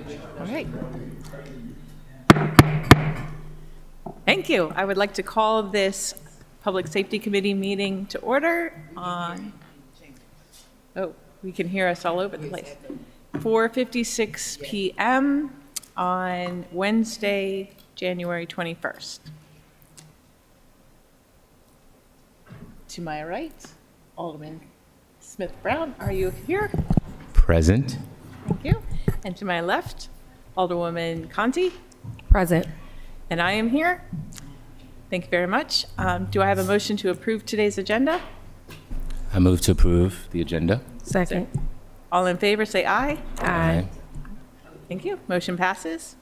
All right. Thank you. I would like to call this Public Safety Committee meeting to order on, oh, we can hear us all over the place. 4:56 p.m. on Wednesday, January 21st. To my right, Alderman Smith Brown, are you here? Present. Thank you. And to my left, Alderwoman Conti, Present. and I am here. Thank you very much. Do I have a motion to approve today's agenda? I move to approve the agenda. Second. All in favor, say aye. Aye. Thank you. Motion passes.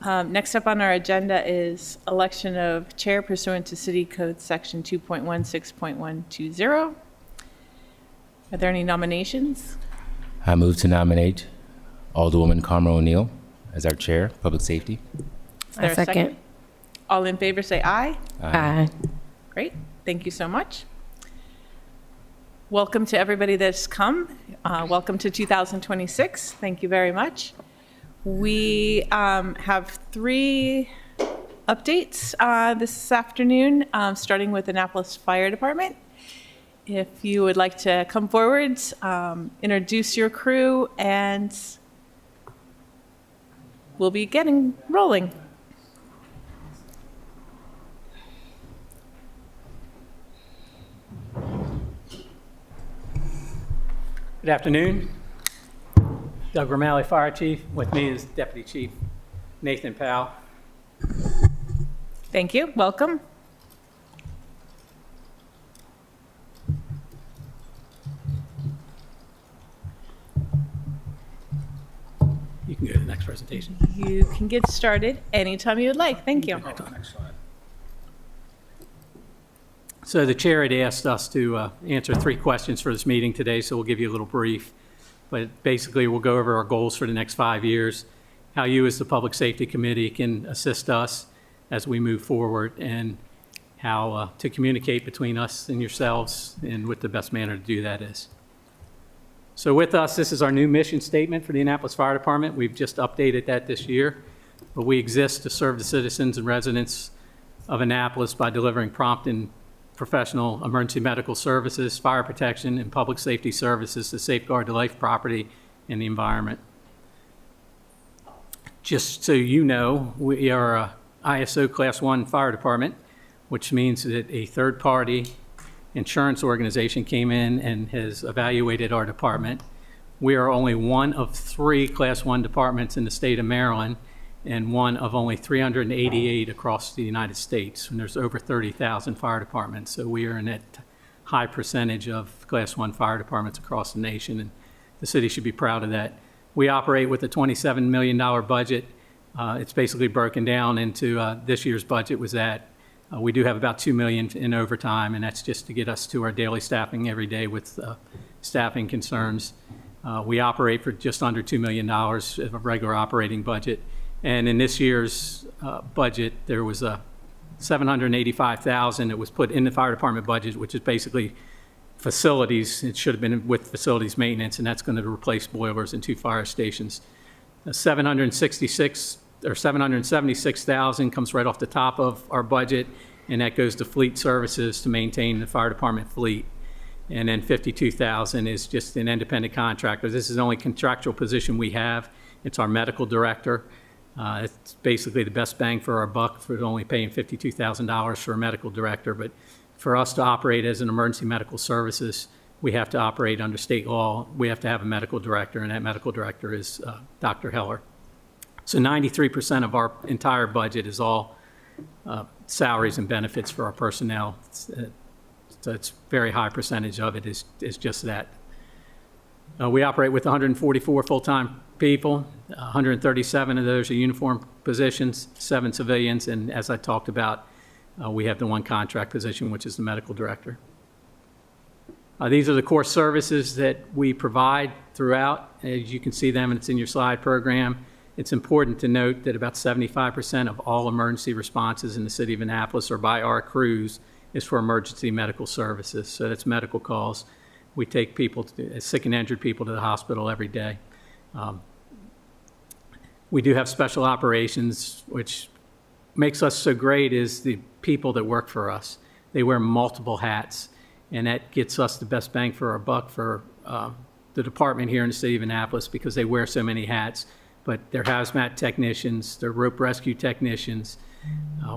Next up on our agenda is election of chair pursuant to City Code Section 2.16.120. Are there any nominations? I move to nominate Alderwoman Carmen O'Neill as our chair, Public Safety. Is there a second. All in favor, say aye. Aye. Great. Thank you so much. Welcome to everybody that's come. Welcome to 2026. Thank you very much. We have three updates this afternoon, starting with Annapolis Fire Department. If you would like to come forward, introduce your crew, and we'll be getting rolling. Good afternoon. Doug Romali, Fire Chief. With me is Deputy Chief Nathan Powell. Thank you. Welcome. You can go to the next presentation. You can get started anytime you would like. Thank you. So the chair had asked us to answer three questions for this meeting today, so we'll give you a little brief. But basically, we'll go over our goals for the next 5 years, how you as the Public Safety Committee can assist us as we move forward, and how to communicate between us and yourselves and what the best manner to do that is. So with us, this is our new mission statement for the Annapolis Fire Department. We've just updated that this year, but we exist to serve the citizens and residents of Annapolis by delivering prompt and professional emergency medical services, fire protection, and public safety services to safeguard the life, property, and the environment. Just so you know, we are a ISO Class 1 fire department, which means that a third-party insurance organization came in and has evaluated our department. We are only one of 3 Class 1 departments in the state of Maryland, and one of only 388 across the United States, and there's over 30,000 fire departments. So we are in that high percentage of Class 1 fire departments across the nation, and the city should be proud of that. We operate with a $27 million budget. It's basically broken down into this year's budget was that. We do have about $2 million in overtime, and that's just to get us to our daily staffing every day with staffing concerns. We operate for just under $2 million of a regular operating budget. And in this year's budget, there was a $785,000 that was put in the fire department budget, which is basically facilities. It should have been with facilities maintenance, and that's going to replace boilers in 2 fire stations. $776,000 comes right off the top of our budget, and that goes to fleet services to maintain the fire department fleet. And then $52,000 is just an independent contractor. This is the only contractual position we have. It's our medical director. It's basically the best bang for our buck for only paying $52,000 for a medical director. But for us to operate as an emergency medical services, we have to operate under state law. We have to have a medical director, and that medical director is Dr. Heller. So 93% of our entire budget is all salaries and benefits for our personnel. So it's a very high percentage of it is just that. We operate with 144 full-time people. 137 of those are uniform positions, 7 civilians, and as I talked about, we have the 1 contract position, which is the medical director. These are the core services that we provide throughout. As you can see them, and it's in your slide program. It's important to note that about 75% of all emergency responses in the city of Annapolis or by our crews is for emergency medical services. So that's medical calls. We take people, sick and injured people, to the hospital every day. We do have special operations, which makes us so great is the people that work for us. They wear multiple hats, and that gets us the best bang for our buck for the department here in the city of Annapolis because they wear so many hats. But they're hazmat technicians, they're rope rescue technicians.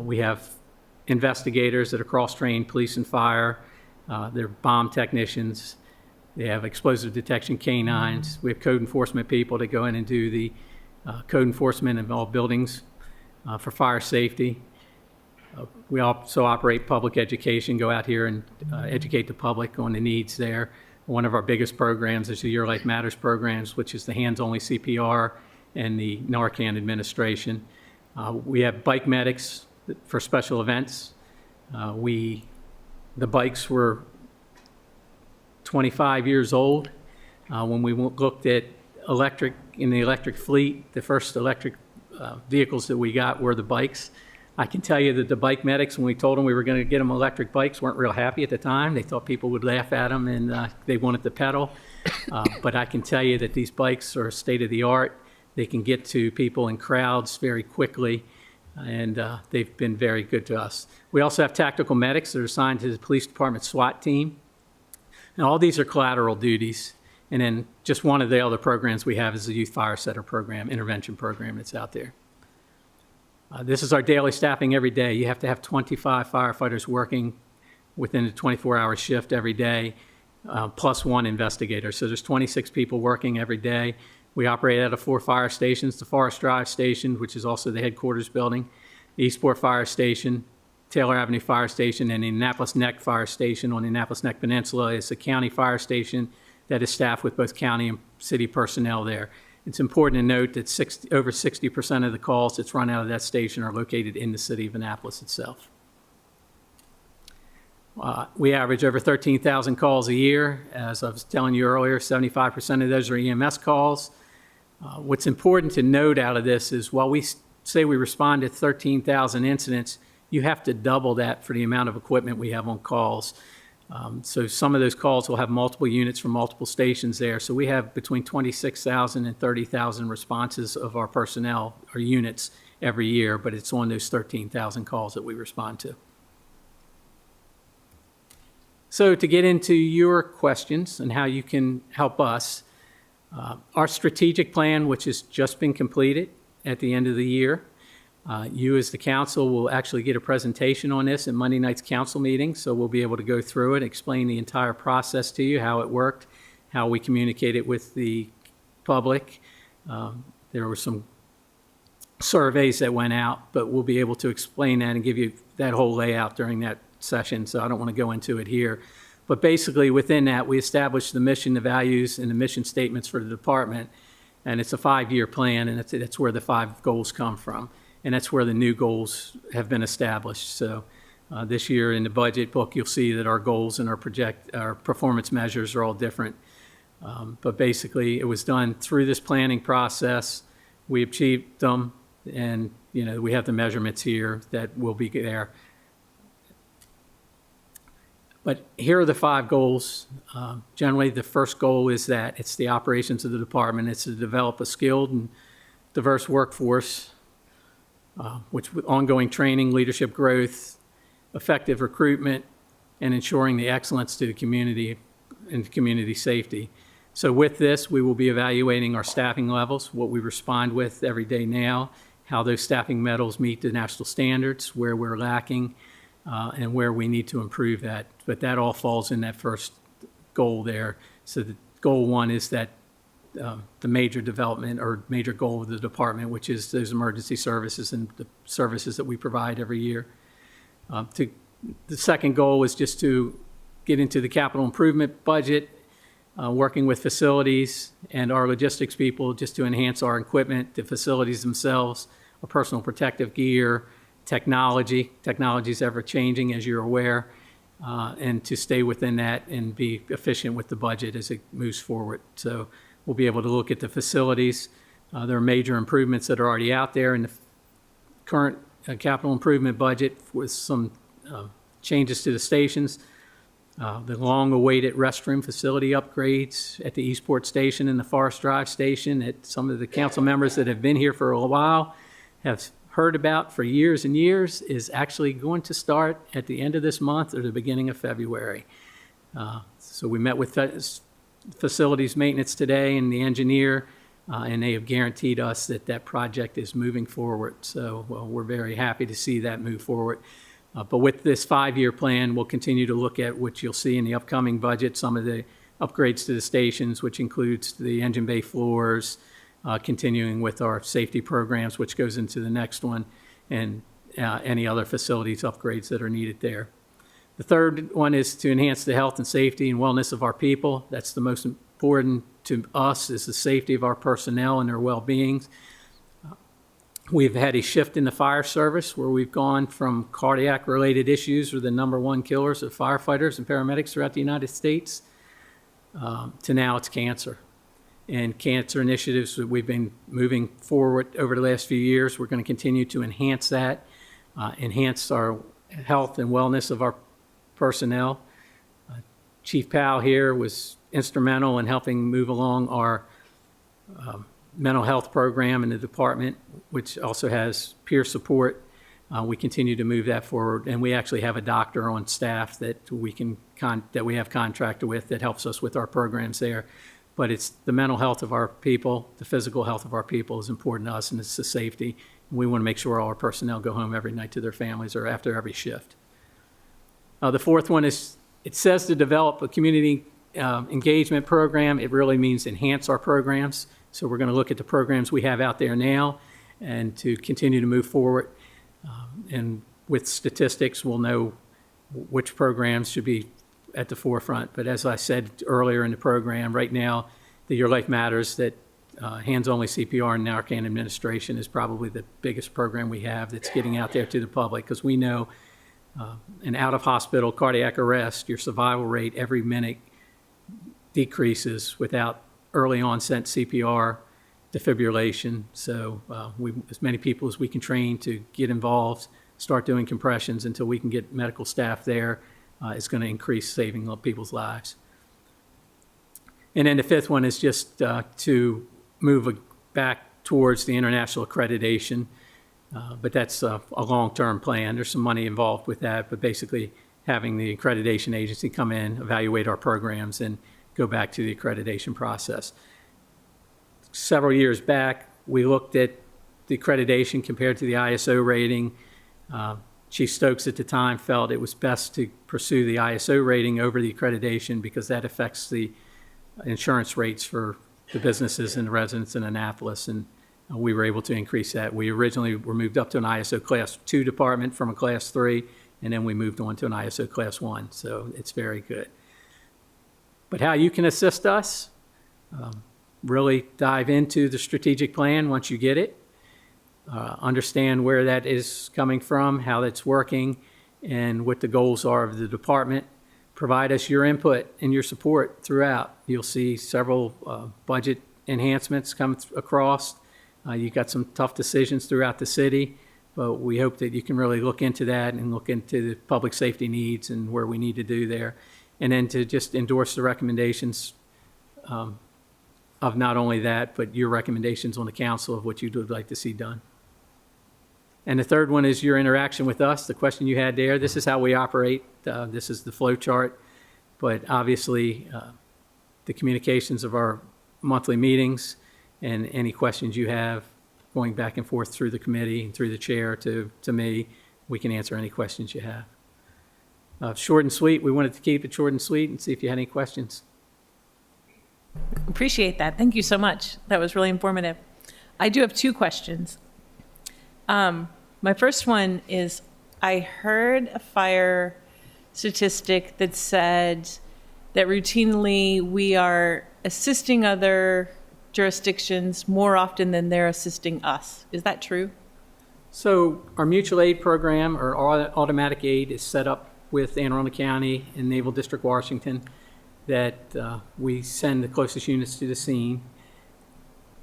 We have investigators that are cross-trained, police and fire. They're bomb technicians. They have explosive detection canines. We have code enforcement people that go in and do the code enforcement of all buildings for fire safety. We also operate public education, go out here and educate the public on the needs there. One of our biggest programs is the Your Life Matters programs, which is the hands-only CPR and the Narcan administration. We have bike medics for special events. The bikes were 25 years old when we looked at in the electric fleet. The first electric vehicles that we got were the bikes. I can tell you that the bike medics, when we told them we were going to get them electric bikes, weren't real happy at the time. They thought people would laugh at them and they wanted to pedal. But I can tell you that these bikes are state of the art. They can get to people in crowds very quickly, and they've been very good to us. We also have tactical medics that are assigned to the police department SWAT team. And all these are collateral duties. And then just one of the other programs we have is the Youth Fire Setter program, intervention program that's out there. This is our daily staffing every day. You have to have 25 firefighters working within a 24-hour shift every day, plus one investigator. So there's 26 people working every day. We operate out of 4 fire stations, the Forest Drive Station, which is also the headquarters building, the Eastport Fire Station, Taylor Avenue Fire Station, and the Annapolis Neck Fire Station on the Annapolis Neck Peninsula. It's a county fire station that is staffed with both county and city personnel there. It's important to note that over 60% of the calls that's run out of that station are located in the city of Annapolis itself. We average over 13,000 calls a year. As I was telling you earlier, 75% of those are EMS calls. What's important to note out of this is while we say we respond to 13,000 incidents, you have to double that for the amount of equipment we have on calls. So some of those calls will have multiple units from multiple stations there. So we have between 26,000 and 30,000 responses of our personnel or units every year, but it's on those 13,000 calls that we respond to. So to get into your questions and how you can help us, our strategic plan, which has just been completed at the end of the year, you as the council will actually get a presentation on this at Monday night's council meeting, so we'll be able to go through it, explain the entire process to you, how it worked, how we communicate it with the public. There were some surveys that went out, but we'll be able to explain that and give you that whole layout during that session, so I don't want to go into it here. But basically within that, we established the mission, the values, and the mission statements for the department, and it's a 5-year plan, and that's where the 5 goals come from. And that's where the new goals have been established. So this year in the budget book, you'll see that our goals and our performance measures are all different. But basically, it was done through this planning process. We achieved them, and we have the measurements here that will be there. But here are the 5 goals. Generally, the first goal is that it's the operations of the department. It's to develop a skilled and diverse workforce, which with ongoing training, leadership growth, effective recruitment, and ensuring the excellence to the community and community safety. So with this, we will be evaluating our staffing levels, what we respond with every day now, how those staffing medals meet the national standards, where we're lacking, and where we need to improve that. But that all falls in that first goal there. So the goal 1 is that the major development or major goal of the department, which is those emergency services and the services that we provide every year. The second goal is just to get into the capital improvement budget, working with facilities and our logistics people just to enhance our equipment, the facilities themselves, our personal protective gear, technology. Technology is ever changing, as you're aware, and to stay within that and be efficient with the budget as it moves forward. So we'll be able to look at the facilities. There are major improvements that are already out there in the current capital improvement budget with some changes to the stations. the long-awaited restroom facility upgrades at the Eastport Station and the Forest Drive Station that some of the council members that have been here for a while have heard about for years and years is actually going to start at the end of this month or the beginning of February. So we met with facilities maintenance today and the engineer, and they have guaranteed us that that project is moving forward. So we're very happy to see that move forward. But with this 5-year plan, we'll continue to look at what you'll see in the upcoming budget, some of the upgrades to the stations, which includes the engine bay floors, continuing with our safety programs, which goes into the next one, and any other facilities upgrades that are needed there. The third one is to enhance the health and safety and wellness of our people. That's the most important to us, is the safety of our personnel and their well-being. We've had a shift in the fire service where we've gone from cardiac-related issues are the #1 killers of firefighters and paramedics throughout the United States to now it's cancer. And cancer initiatives that we've been moving forward over the last few years, we're going to continue to enhance that, enhance our health and wellness of our personnel. Chief Powell here was instrumental in helping move along our mental health program in the department, which also has peer support. We continue to move that forward, and we actually have a doctor on staff that we have contracted with that helps us with our programs there. But it's the mental health of our people, the physical health of our people is important to us, and it's the safety. And we want to make sure all our personnel go home every night to their families or after every shift. The fourth one is, it says to develop a community engagement program. It really means enhance our programs. So we're going to look at the programs we have out there now and to continue to move forward. And with statistics, we'll know which programs should be at the forefront. But as I said earlier in the program, right now, the Your Life Matters, that hands-only CPR and Narcan administration is probably the biggest program we have that's getting out there to the public, because we know an out-of-hospital cardiac arrest, your survival rate every minute decreases without early onset CPR defibrillation. So as many people as we can train to get involved, start doing compressions until we can get medical staff there, is going to increase saving people's lives. And then the fifth one is just to move back towards the international accreditation. But that's a long-term plan. There's some money involved with that, but basically having the accreditation agency come in, evaluate our programs, and go back to the accreditation process. Several years back, we looked at the accreditation compared to the ISO rating. Chief Stokes at the time felt it was best to pursue the ISO rating over the accreditation because that affects the insurance rates for the businesses and the residents in Annapolis, and we were able to increase that. We originally were moved up to an ISO Class 2 department from a Class 3, and then we moved on to an ISO Class 1, so it's very good. But how you can assist us, really dive into the strategic plan once you get it, understand where that is coming from, how that's working, and what the goals are of the department. Provide us your input and your support throughout. You'll see several budget enhancements come across. You've got some tough decisions throughout the city, but we hope that you can really look into that and look into the public safety needs and where we need to do there. And then to just endorse the recommendations of not only that, but your recommendations on the council of what you would like to see done. And the third one is your interaction with us, the question you had there. This is how we operate. This is the flow chart. But obviously, the communications of our monthly meetings and any questions you have going back and forth through the committee and through the chair to me, we can answer any questions you have. Short and sweet. We wanted to keep it short and sweet and see if you had any questions. Appreciate that. Thank you so much. That was really informative. I do have two questions. My first one is, I heard a fire statistic that said that routinely we are assisting other jurisdictions more often than they're assisting us. Is that true? So our mutual aid program, or automatic aid, is set up with Anne Arundel County and Naval District, Washington, that we send the closest units to the scene.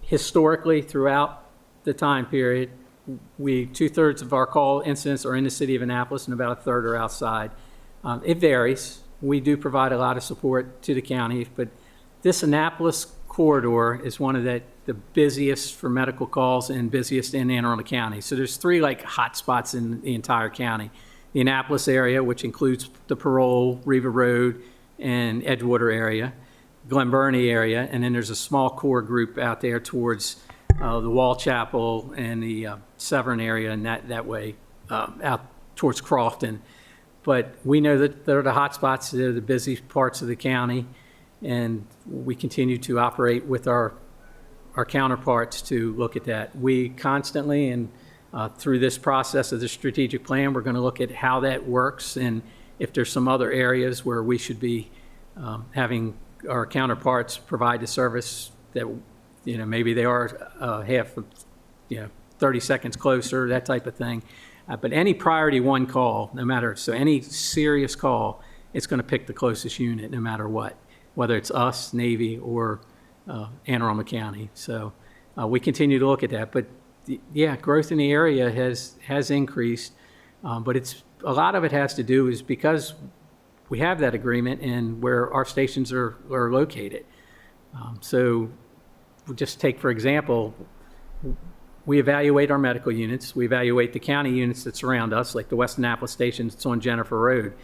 Historically, throughout the time period, 2/3 of our call incidents are in the city of Annapolis and about 1/3 are outside. It varies. we do provide a lot of support to the county, but this Annapolis corridor is one of the busiest for medical calls and busiest in Anne Arundel County. So there's three like hot spots in the entire county. The Annapolis area, which includes the Parole, Riva Road, and Edgewater area, Glen Burnie area, and then there's a small core group out there towards the Wall Chapel and the Severn area, and that way out towards Crofton. But we know that they're the hot spots, they're the busy parts of the county, and we continue to operate with our counterparts to look at that. We constantly, and through this process of the strategic plan, we're going to look at how that works and if there's some other areas where we should be having our counterparts provide the service that, maybe they are 30 seconds closer, that type of thing. But any priority one call, no matter, so any serious call, it's going to pick the closest unit no matter what, whether it's us, Navy, or Anne Arundel County. So we continue to look at that. But yeah, growth in the area has increased, but a lot of it has to do is because we have that agreement and where our stations are located. So we'll just take, for example, we evaluate our medical units. We evaluate the county units that surround us, like the West Annapolis station that's on Jennifer Road.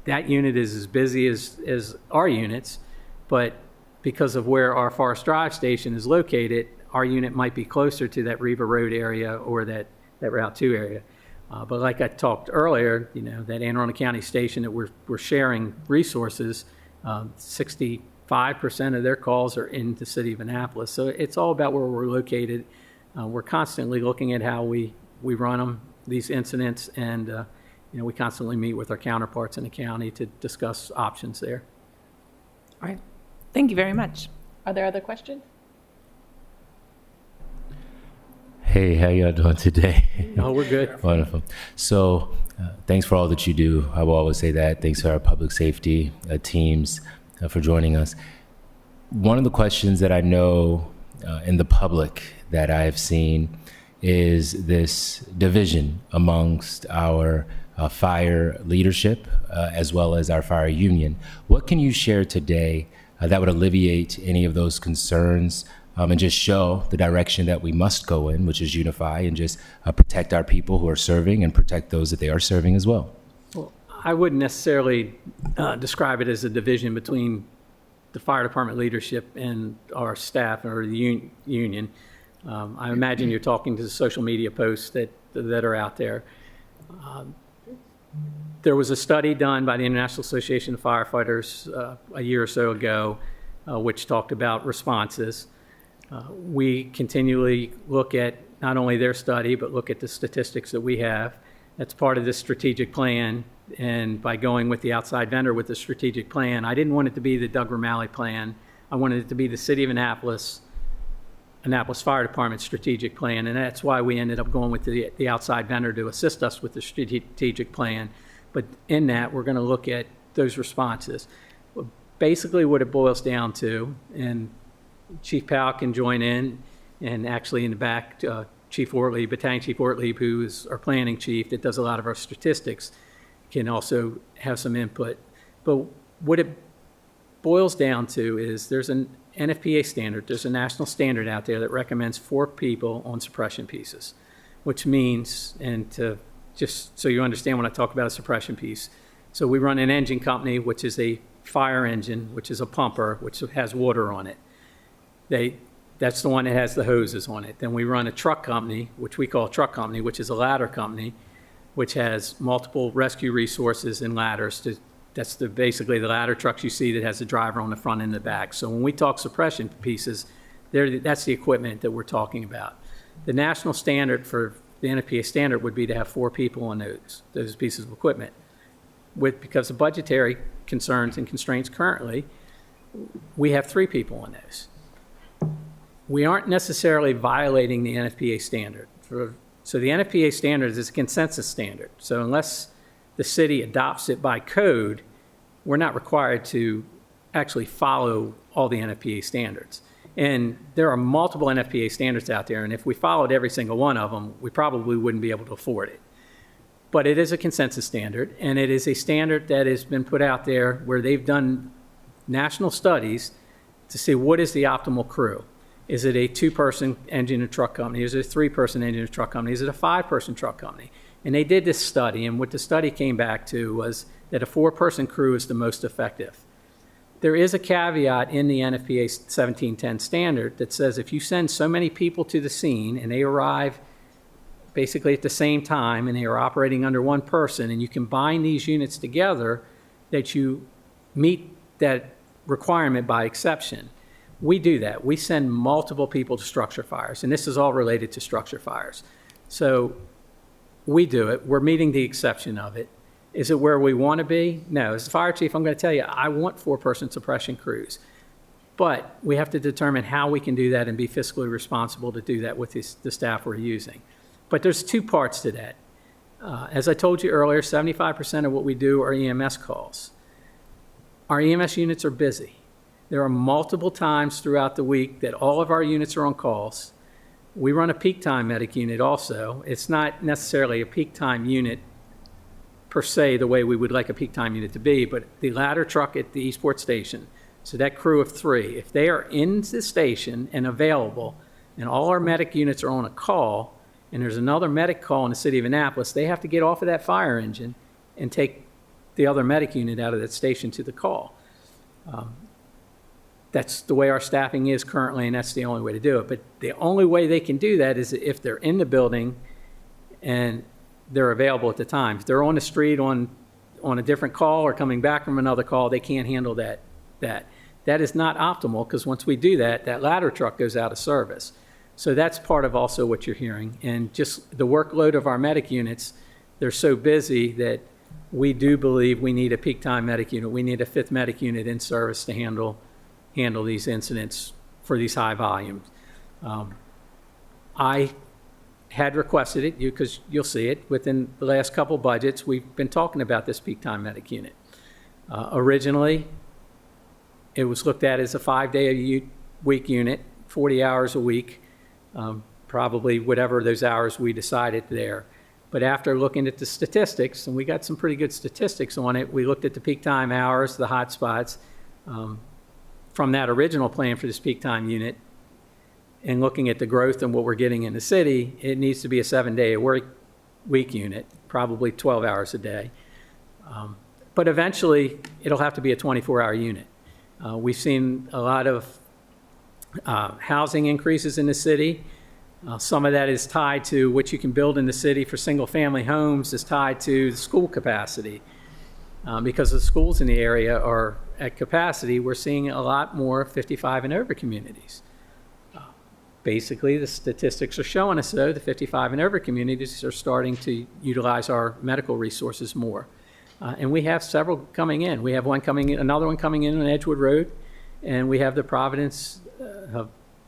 That unit is as busy as our units, but because of where our Forest Drive station is located, our unit might be closer to that Riva Road area or that Route 2 area. But like I talked earlier, that Anne Arundel County station that we're sharing resources, 65% of their calls are in the city of Annapolis. So it's all about where we're located. We're constantly looking at how we run them, these incidents, and we constantly meet with our counterparts in the county to discuss options there. All right. Thank you very much. Are there other questions? Hey, how y'all doing today? Oh, we're good. Wonderful. So thanks for all that you do. I will always say that. Thanks to our public safety teams for joining us. One of the questions that I know in the public that I have seen is this division amongst our fire leadership as well as our fire union. What can you share today that would alleviate any of those concerns and just show the direction that we must go in, which is unify and just protect our people who are serving and protect those that they are serving as well? Well, I wouldn't necessarily describe it as a division between the fire department leadership and our staff or the union. I imagine you're talking to the social media posts that are out there. There was a study done by the International Association of Firefighters a year or so ago, which talked about responses. We continually look at not only their study, but look at the statistics that we have. That's part of this strategic plan. And by going with the outside vendor with the strategic plan, I didn't want it to be the Doug Romali plan. I wanted it to be the City of Annapolis Fire Department strategic plan. And that's why we ended up going with the outside vendor to assist us with the strategic plan. But in that, we're going to look at those responses. Basically, what it boils down to, and Chief Powell can join in, and actually in the back, Chief Ortlieb, Battalion Chief Ortlieb, who is our planning chief that does a lot of our statistics, can also have some input. But what it boils down to is there's an NFPA standard, there's a national standard out there that recommends 4 people on suppression pieces, which means, and to just so you understand when I talk about a suppression piece, so we run an engine company, which is a fire engine, which is a pumper, which has water on it. That's the one that has the hoses on it. Then we run a truck company, which we call a truck company, which is a ladder company, which has multiple rescue resources and ladders. That's basically the ladder trucks you see that has the driver on the front and the back. So when we talk suppression pieces, that's the equipment that we're talking about. The national standard for the NFPA standard would be to have 4 people on those pieces of equipment. Because of budgetary concerns and constraints currently, we have 3 people on those. We aren't necessarily violating the NFPA standard. So the NFPA standard is a consensus standard. So unless the city adopts it by code, we're not required to actually follow all the NFPA standards. And there are multiple NFPA standards out there, and if we followed every single one of them, we probably wouldn't be able to afford it. But it is a consensus standard, and it is a standard that has been put out there where they've done national studies to see what is the optimal crew. Is it a 2-person engine and truck company? Is it a 3-person engine and truck company? Is it a 5-person truck company? And they did this study, and what the study came back to was that a 4-person crew is the most effective. There is a caveat in the NFPA 1710 standard that says if you send so many people to the scene and they arrive basically at the same time and they are operating under one person and you combine these units together, that you meet that requirement by exception. We do that. We send multiple people to structure fires, and this is all related to structure fires. So we do it. We're meeting the exception of it. Is it where we want to be? No. As the fire chief, I'm going to tell you, I want 4-person suppression crews. But we have to determine how we can do that and be fiscally responsible to do that with the staff we're using. But there's 2 parts to that. As I told you earlier, 75% of what we do are EMS calls. Our EMS units are busy. There are multiple times throughout the week that all of our units are on calls. We run a peak time medic unit also. It's not necessarily a peak time unit per se the way we would like a peak time unit to be, but the ladder truck at the Eastport station, so that crew of 3, if they are in the station and available, and all our medic units are on a call, and there's another medic call in the city of Annapolis, they have to get off of that fire engine and take the other medic unit out of that station to the call. That's the way our staffing is currently, and that's the only way to do it. But the only way they can do that is if they're in the building and they're available at the time. If they're on the street on a different call or coming back from another call, they can't handle that. That is not optimal, because once we do that, that ladder truck goes out of service. So that's part of also what you're hearing. And just the workload of our medic units, they're so busy that we do believe we need a peak time medic unit. We need a 5th medic unit in service to handle these incidents for these high volumes. I had requested it, because you'll see it, within the last couple budgets, we've been talking about this peak time medic unit. Originally, it was looked at as a 5-day-a-week unit, 40 hours a week, probably whatever those hours we decided there. But after looking at the statistics, and we got some pretty good statistics on it, we looked at the peak time hours, the hot spots, from that original plan for this peak time unit, and looking at the growth and what we're getting in the city, it needs to be a 7-day-a-week unit, probably 12 hours a day. But eventually, it'll have to be a 24-hour unit. We've seen a lot of housing increases in the city. Some of that is tied to what you can build in the city for single-family homes, is tied to the school capacity. Because the schools in the area are at capacity, we're seeing a lot more 55 and over communities. Basically, the statistics are showing us, though, the 55 and over communities are starting to utilize our medical resources more. And we have several coming in. We have another one coming in on Edgewood Road, and we have the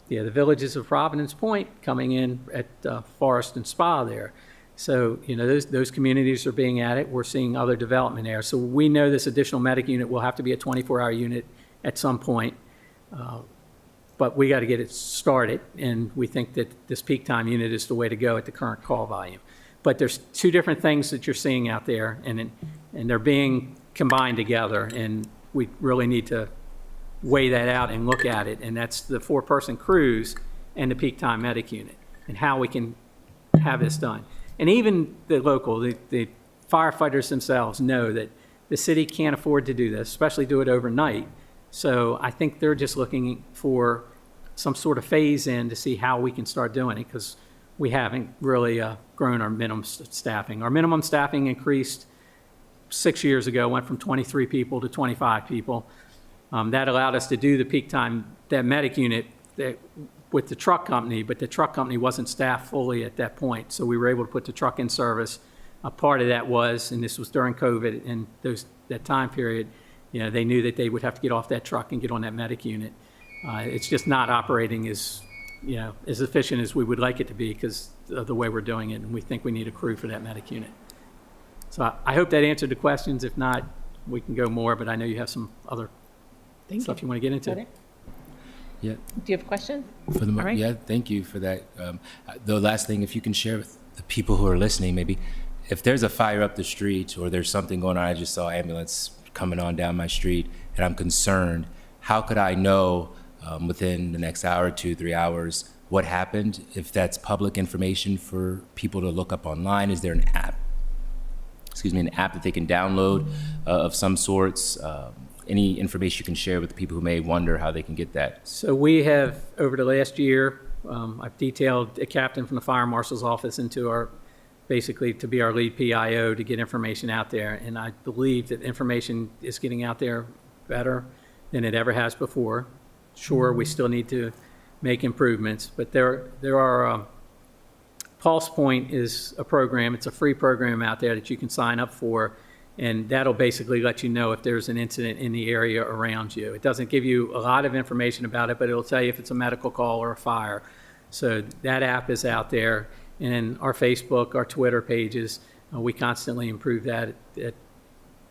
the villages of Providence Point coming in at Forest and Spa there. So, those communities are being added. We're seeing other development there. So we know this additional medic unit will have to be a 24-hour unit at some point. But we got to get it started, and we think that this peak time unit is the way to go at the current call volume. But there's 2 different things that you're seeing out there, and they're being combined together, and we really need to weigh that out and look at it, and that's the 4-person crews and the peak time medic unit, and how we can have this done. And even the firefighters themselves know that the city can't afford to do this, especially do it overnight. So I think they're just looking for some sort of phase in to see how we can start doing it, because we haven't really grown our minimum staffing. Our minimum staffing increased 6 years ago, went from 23 people to 25 people. That allowed us to do the peak time, that medic unit with the truck company, but the truck company wasn't staffed fully at that point. So we were able to put the truck in service. A part of that was, and this was during COVID and that time period, they knew that they would have to get off that truck and get on that medic unit. It's just not operating as efficient as we would like it to be because of the way we're doing it, and we think we need a crew for that medic unit. So I hope that answered the questions. If not, we can go more, but I know you have some other stuff you want to get into. Yeah. Do you have a question? For the All right. Yeah, thank you for that. The last thing, if you can share with the people who are listening, maybe, if there's a fire up the street or there's something going on, I just saw ambulance coming on down my street, and I'm concerned, how could I know within the next hour, 2, 3 hours what happened? If that's public information for people to look up online, is there an app? An app that they can download of some sorts? Any information you can share with the people who may wonder how they can get that? So we have, over the last year, I've detailed a captain from the fire marshal's office into our, basically to be our lead PIO to get information out there. And I believe that information is getting out there better than it ever has before. Sure, we still need to make improvements, but there are, Pulse Point is a program, it's a free program out there that you can sign up for, and that'll basically let you know if there's an incident in the area around you. It doesn't give you a lot of information about it, but it'll tell you if it's a medical call or a fire. So that app is out there, and our Facebook, our Twitter pages, we constantly improve that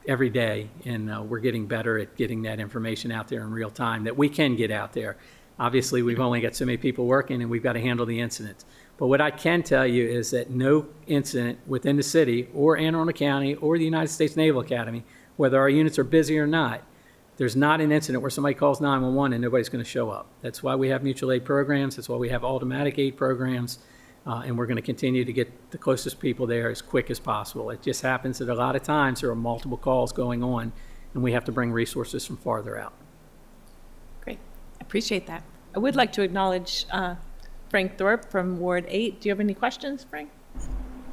every day, and we're getting better at getting that information out there in real time that we can get out there. Obviously, we've only got so many people working, and we've got to handle the incidents. But what I can tell you is that no incident within the city or Anne Arundel County or the United States Naval Academy, whether our units are busy or not, there's not an incident where somebody calls 911 and nobody's going to show up. That's why we have mutual aid programs. That's why we have automatic aid programs. And we're going to continue to get the closest people there as quick as possible. It just happens that a lot of times there are multiple calls going on, and we have to bring resources from farther out. Great. I appreciate that. I would like to acknowledge Frank Thorpe from Ward 8. Do you have any questions, Frank?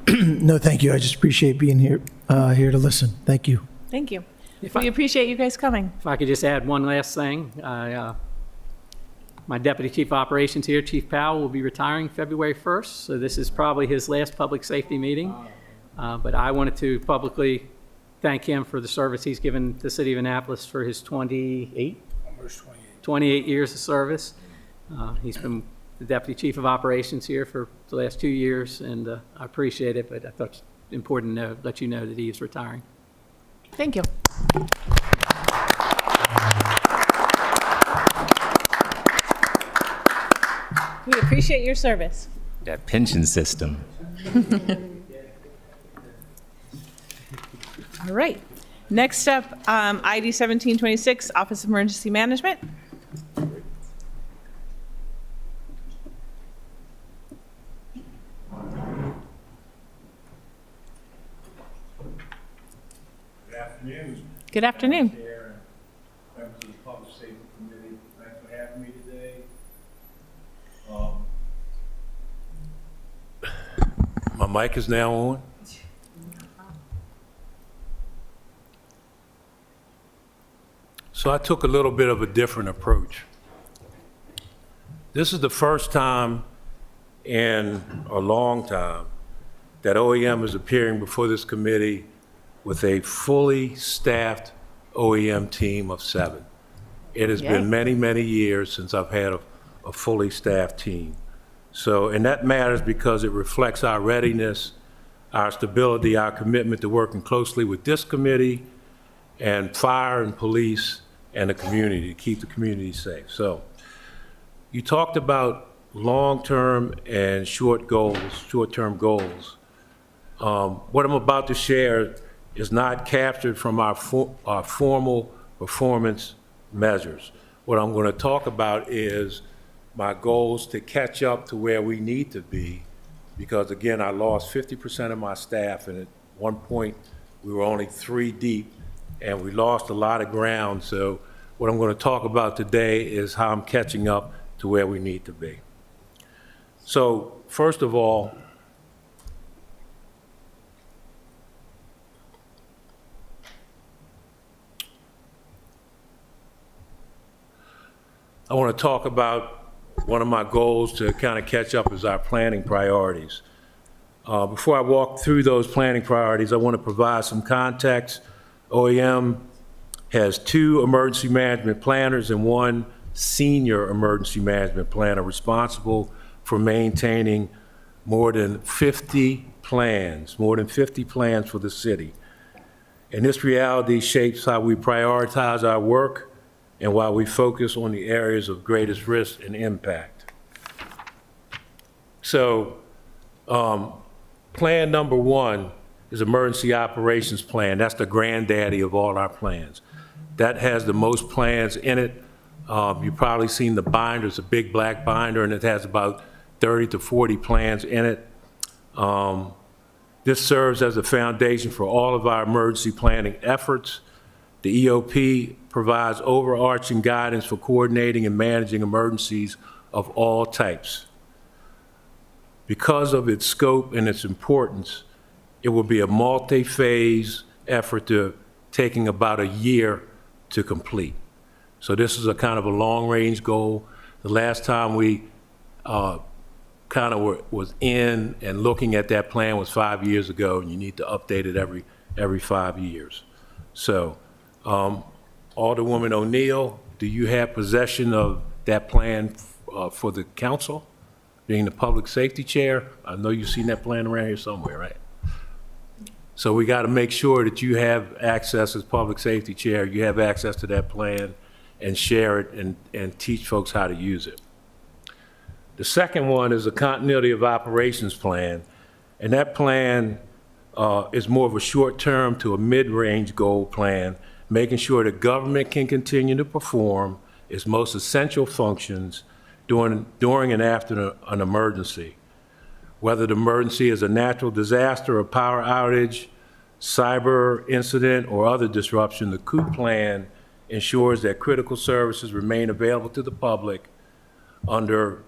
No, thank you. I just appreciate being here to listen. Thank you. Thank you. We appreciate you guys coming. If I could just add one last thing. My Deputy Chief of Operations here, Chief Powell, will be retiring February 1st, so this is probably his last public safety meeting. But I wanted to publicly thank him for the service he's given the city of Annapolis for his 28 years of service. He's been the Deputy Chief of Operations here for the last 2 years, and I appreciate it, but I thought it was important to let you know that he is retiring. Thank you. We appreciate your service. That pension system. All right. Next up, ID 1726, Office of Emergency Management. Good afternoon. Good afternoon. Chair and members of the Public Safety Committee. Thanks for having me today. My mic is now on. So I took a little bit of a different approach. This is the first time in a long time that OEM is appearing before this committee with a fully staffed OEM team of 7. It has been many, many years since I've had a fully staffed team. So, and that matters because it reflects our readiness, our stability, our commitment to working closely with this committee and fire and police and the community to keep the community safe. So, you talked about long-term and short-term goals. What I'm about to share is not captured from our formal performance measures. What I'm going to talk about is my goals to catch up to where we need to be, because again, I lost 50% of my staff, and at one point we were only 3 deep, and we lost a lot of ground. So what I'm going to talk about today is how I'm catching up to where we need to be. So first of all, I want to talk about one of my goals to kind of catch up is our planning priorities. Before I walk through those planning priorities, I want to provide some context. OEM has 2 emergency management planners and 1 senior emergency management planner responsible for maintaining more than 50 plans for the city. And this reality shapes how we prioritize our work and why we focus on the areas of greatest risk and impact. So, plan number 1 is Emergency Operations Plan. That's the granddaddy of all our plans. That has the most plans in it. You've probably seen the binder. It's a big black binder, and it has about 30 to 40 plans in it. This serves as a foundation for all of our emergency planning efforts. The EOP provides overarching guidance for coordinating and managing emergencies of all types. Because of its scope and its importance, it will be a multi-phase effort taking about a year to complete. So this is a kind of a long-range goal. The last time we was in and looking at that plan was 5 years ago, and you need to update it every 5 years. So, Alderwoman O'Neill, do you have possession of that plan for the council, being the public safety chair? I know you've seen that plan around here somewhere, right? So we got to make sure that you have access as public safety chair, you have access to that plan and share it and teach folks how to use it. The second one is a continuity of operations plan, and that plan is more of a short-term to a mid-range goal plan, making sure that government can continue to perform its most essential functions during and after an emergency. Whether the emergency is a natural disaster, a power outage, cyber incident, or other disruption, the COOP plan ensures that critical services remain available to the public under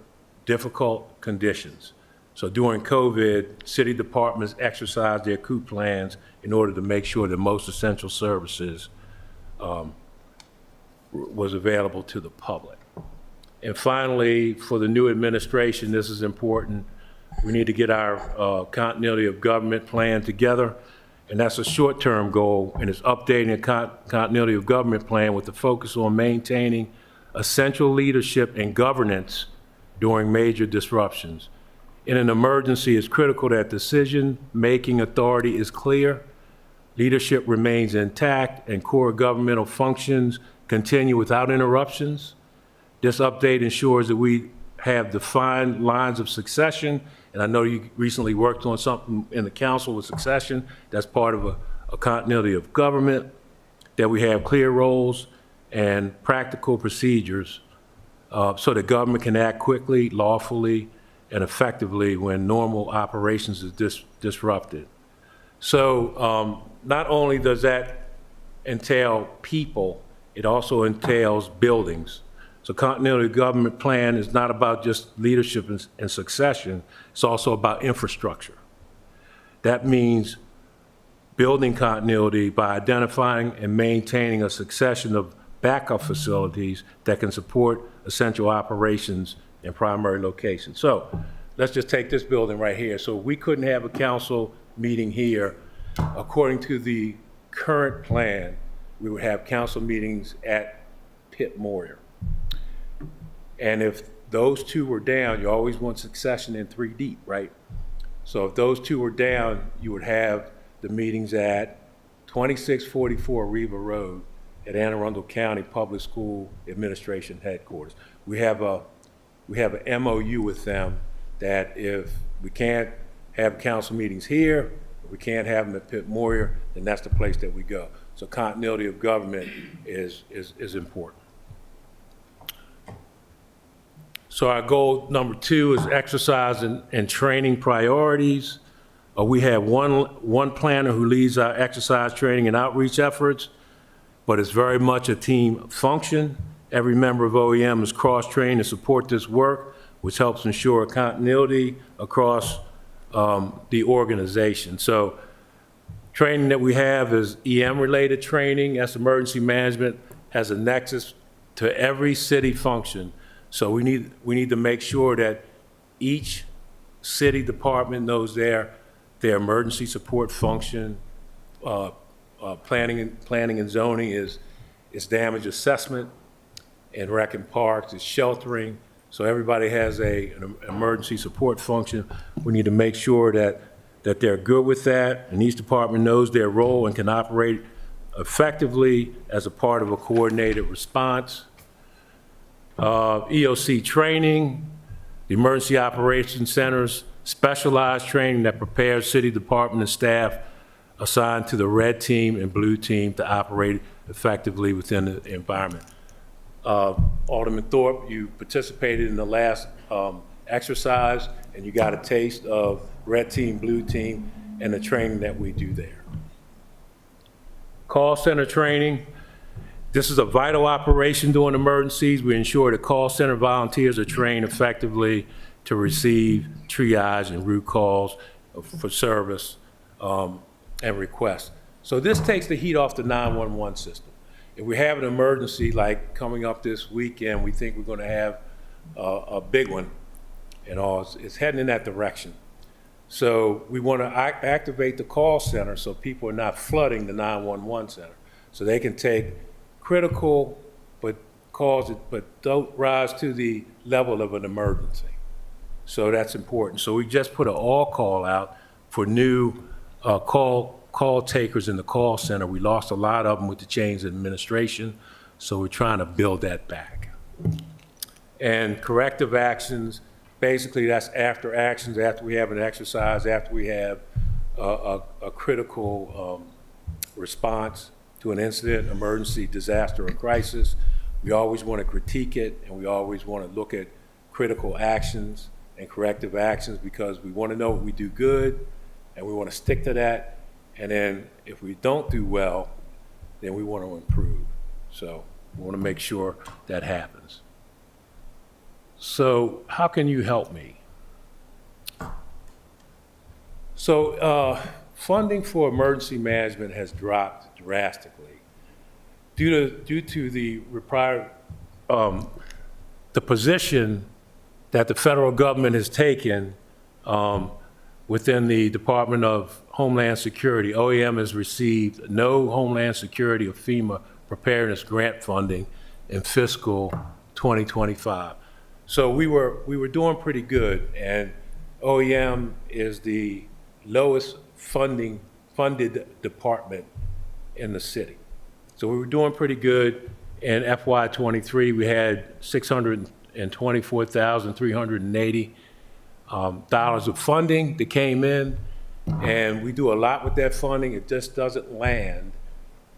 difficult conditions. So during COVID, city departments exercised their COOP plans in order to make sure that most essential services was available to the public. And finally, for the new administration, this is important. We need to get our continuity of government plan together, and that's a short-term goal, and it's updating the continuity of government plan with the focus on maintaining essential leadership and governance during major disruptions. In an emergency, it's critical that decision-making authority is clear, leadership remains intact, and core governmental functions continue without interruptions. This update ensures that we have defined lines of succession, and I know you recently worked on something in the council with succession. That's part of a continuity of government, that we have clear roles and practical procedures so that government can act quickly, lawfully, and effectively when normal operations is disrupted. So not only does that entail people, it also entails buildings. So continuity of government plan is not about just leadership and succession, it's also about infrastructure. That means building continuity by identifying and maintaining a succession of backup facilities that can support essential operations in primary locations. So let's just take this building right here. So we couldn't have a council meeting here. According to the current plan, we would have council meetings at Pitt Moyer. And if those two were down, you always want succession in 3 deep, right? So if those two were down, you would have the meetings at 2644 Riva Road at Anne Arundel County Public School Administration Headquarters. We have an MOU with them that if we can't have council meetings here, we can't have them at Pitt Moyer, then that's the place that we go. So continuity of government is important. So our goal number 2 is exercise and training priorities. We have one planner who leads our exercise training and outreach efforts, but it's very much a team function. Every member of OEM is cross-trained to support this work, which helps ensure continuity across the organization. So training that we have is EM-related training. That's emergency management, has a nexus to every city function. So we need to make sure that each city department knows their emergency support function. Planning and zoning is damage assessment, and rec and parks is sheltering. So everybody has an emergency support function. We need to make sure that they're good with that, and each department knows their role and can operate effectively as a part of a coordinated response. EOC training, the Emergency Operations Center's specialized training that prepares city department and staff assigned to the red team and blue team to operate effectively within the environment. Alderman Thorpe, you participated in the last exercise, and you got a taste of red team, blue team, and the training that we do there. Call center training. This is a vital operation during emergencies. We ensure the call center volunteers are trained effectively to receive, triage, and root calls for service and requests. So this takes the heat off the 911 system. If we have an emergency like coming up this weekend, we think we're going to have a big one and all, it's heading in that direction. So we want to activate the call center so people are not flooding the 911 center. So they can take critical calls but don't rise to the level of an emergency. So that's important. So we just put an all call out for new call takers in the call center. We lost a lot of them with the change in administration, so we're trying to build that back. And corrective actions, basically that's after actions, after we have an exercise, after we have a critical response to an incident, emergency, disaster, or crisis. We always want to critique it, and we always want to look at critical actions and corrective actions because we want to know what we do good, and we want to stick to that. And then if we don't do well, then we want to improve. So we want to make sure that happens. So how can you help me? So funding for emergency management has dropped drastically due to the position that the federal government has taken within the Department of Homeland Security. OEM has received no Homeland Security or FEMA preparedness grant funding in fiscal 2025. So we were doing pretty good, and OEM is the lowest funded department in the city. So we were doing pretty good. In FY23, we had $624,380 of funding that came in, and we do a lot with that funding. It just doesn't land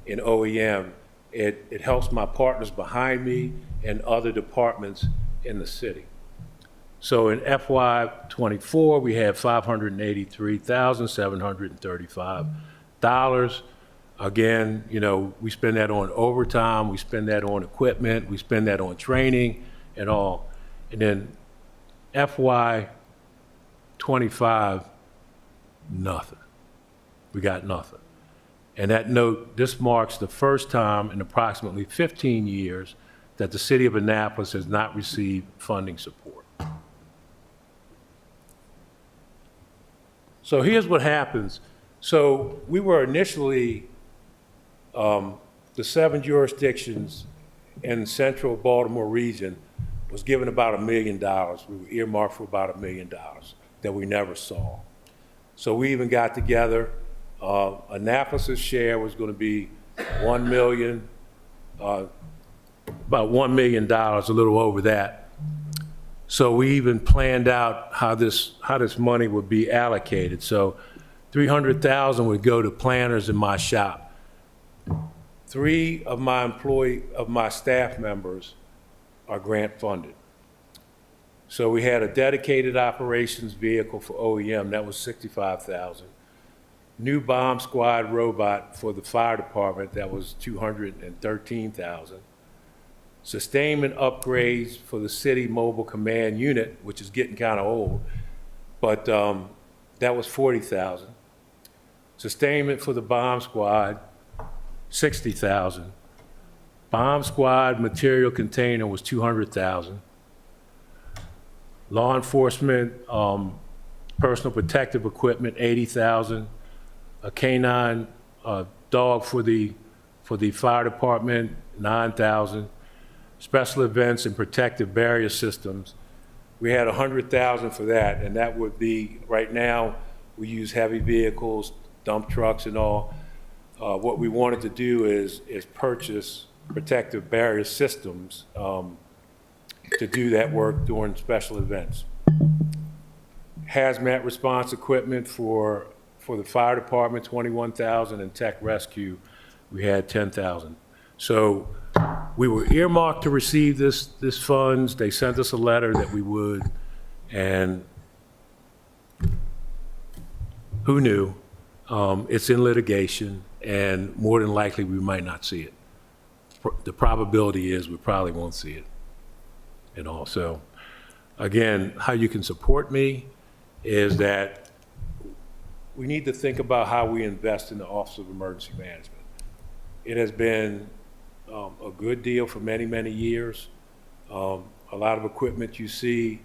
in OEM. It helps my partners behind me and other departments in the city. So in FY24, we had $583,735. Again, we spend that on overtime, we spend that on equipment, we spend that on training and all. And then FY25, nothing. We got nothing. And that note, this marks the first time in approximately 15 years that the city of Annapolis has not received funding support. So here's what happens. So we were initially, the 7 jurisdictions in the central Baltimore region was given about $1 million. We were earmarked for about $1 million that we never saw. So we even got together. Annapolis' share was going to be $1 million, about $1 million, a little over that. So we even planned out how this money would be allocated. So $300,000 would go to planners in my shop. 3 of my staff members are grant funded. So we had a dedicated operations vehicle for OEM, that was $65,000. New bomb squad robot for the fire department, that was $213,000. Sustainment upgrades for the city mobile command unit, which is getting kind of old, but that was $40,000. Sustainment for the bomb squad, $60,000. Bomb squad material container was $200,000. Law enforcement personal protective equipment, $80,000. A canine dog for the fire department, $9,000. Special events and protective barrier systems, we had $100,000 for that, and that would be, right now, we use heavy vehicles, dump trucks and all. What we wanted to do is purchase protective barrier systems to do that work during special events. Hazmat response equipment for for the fire department, 21,000, and tech rescue, we had 10,000. So we were earmarked to receive this funds. They sent us a letter that we would, and who knew? It's in litigation, and more than likely, we might not see it. The probability is we probably won't see it at all. So again, how you can support me is that we need to think about how we invest in the Office of Emergency Management. It has been a good deal for many, many years. A lot of equipment you see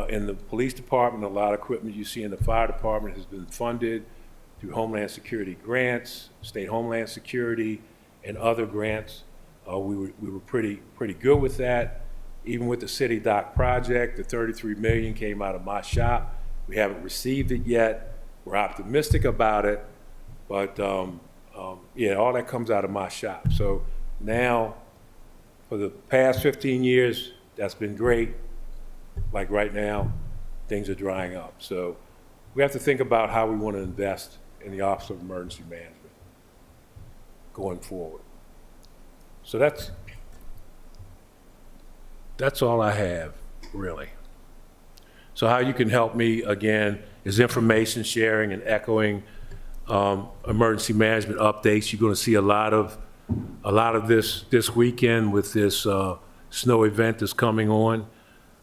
in the police department, a lot of equipment you see in the fire department has been funded through Homeland Security grants, state Homeland Security, and other grants. We were pretty good with that. Even with the City Dock project, the $33 million came out of my shop. We haven't received it yet. We're optimistic about it, but yeah, all that comes out of my shop. So now, for the past 15 years, that's been great. Like right now, things are drying up. So we have to think about how we want to invest in the Office of Emergency Management going forward. So that's all I have, really. So how you can help me, again, is information sharing and echoing emergency management updates. You're going to see a lot of this weekend with this snow event that's coming on.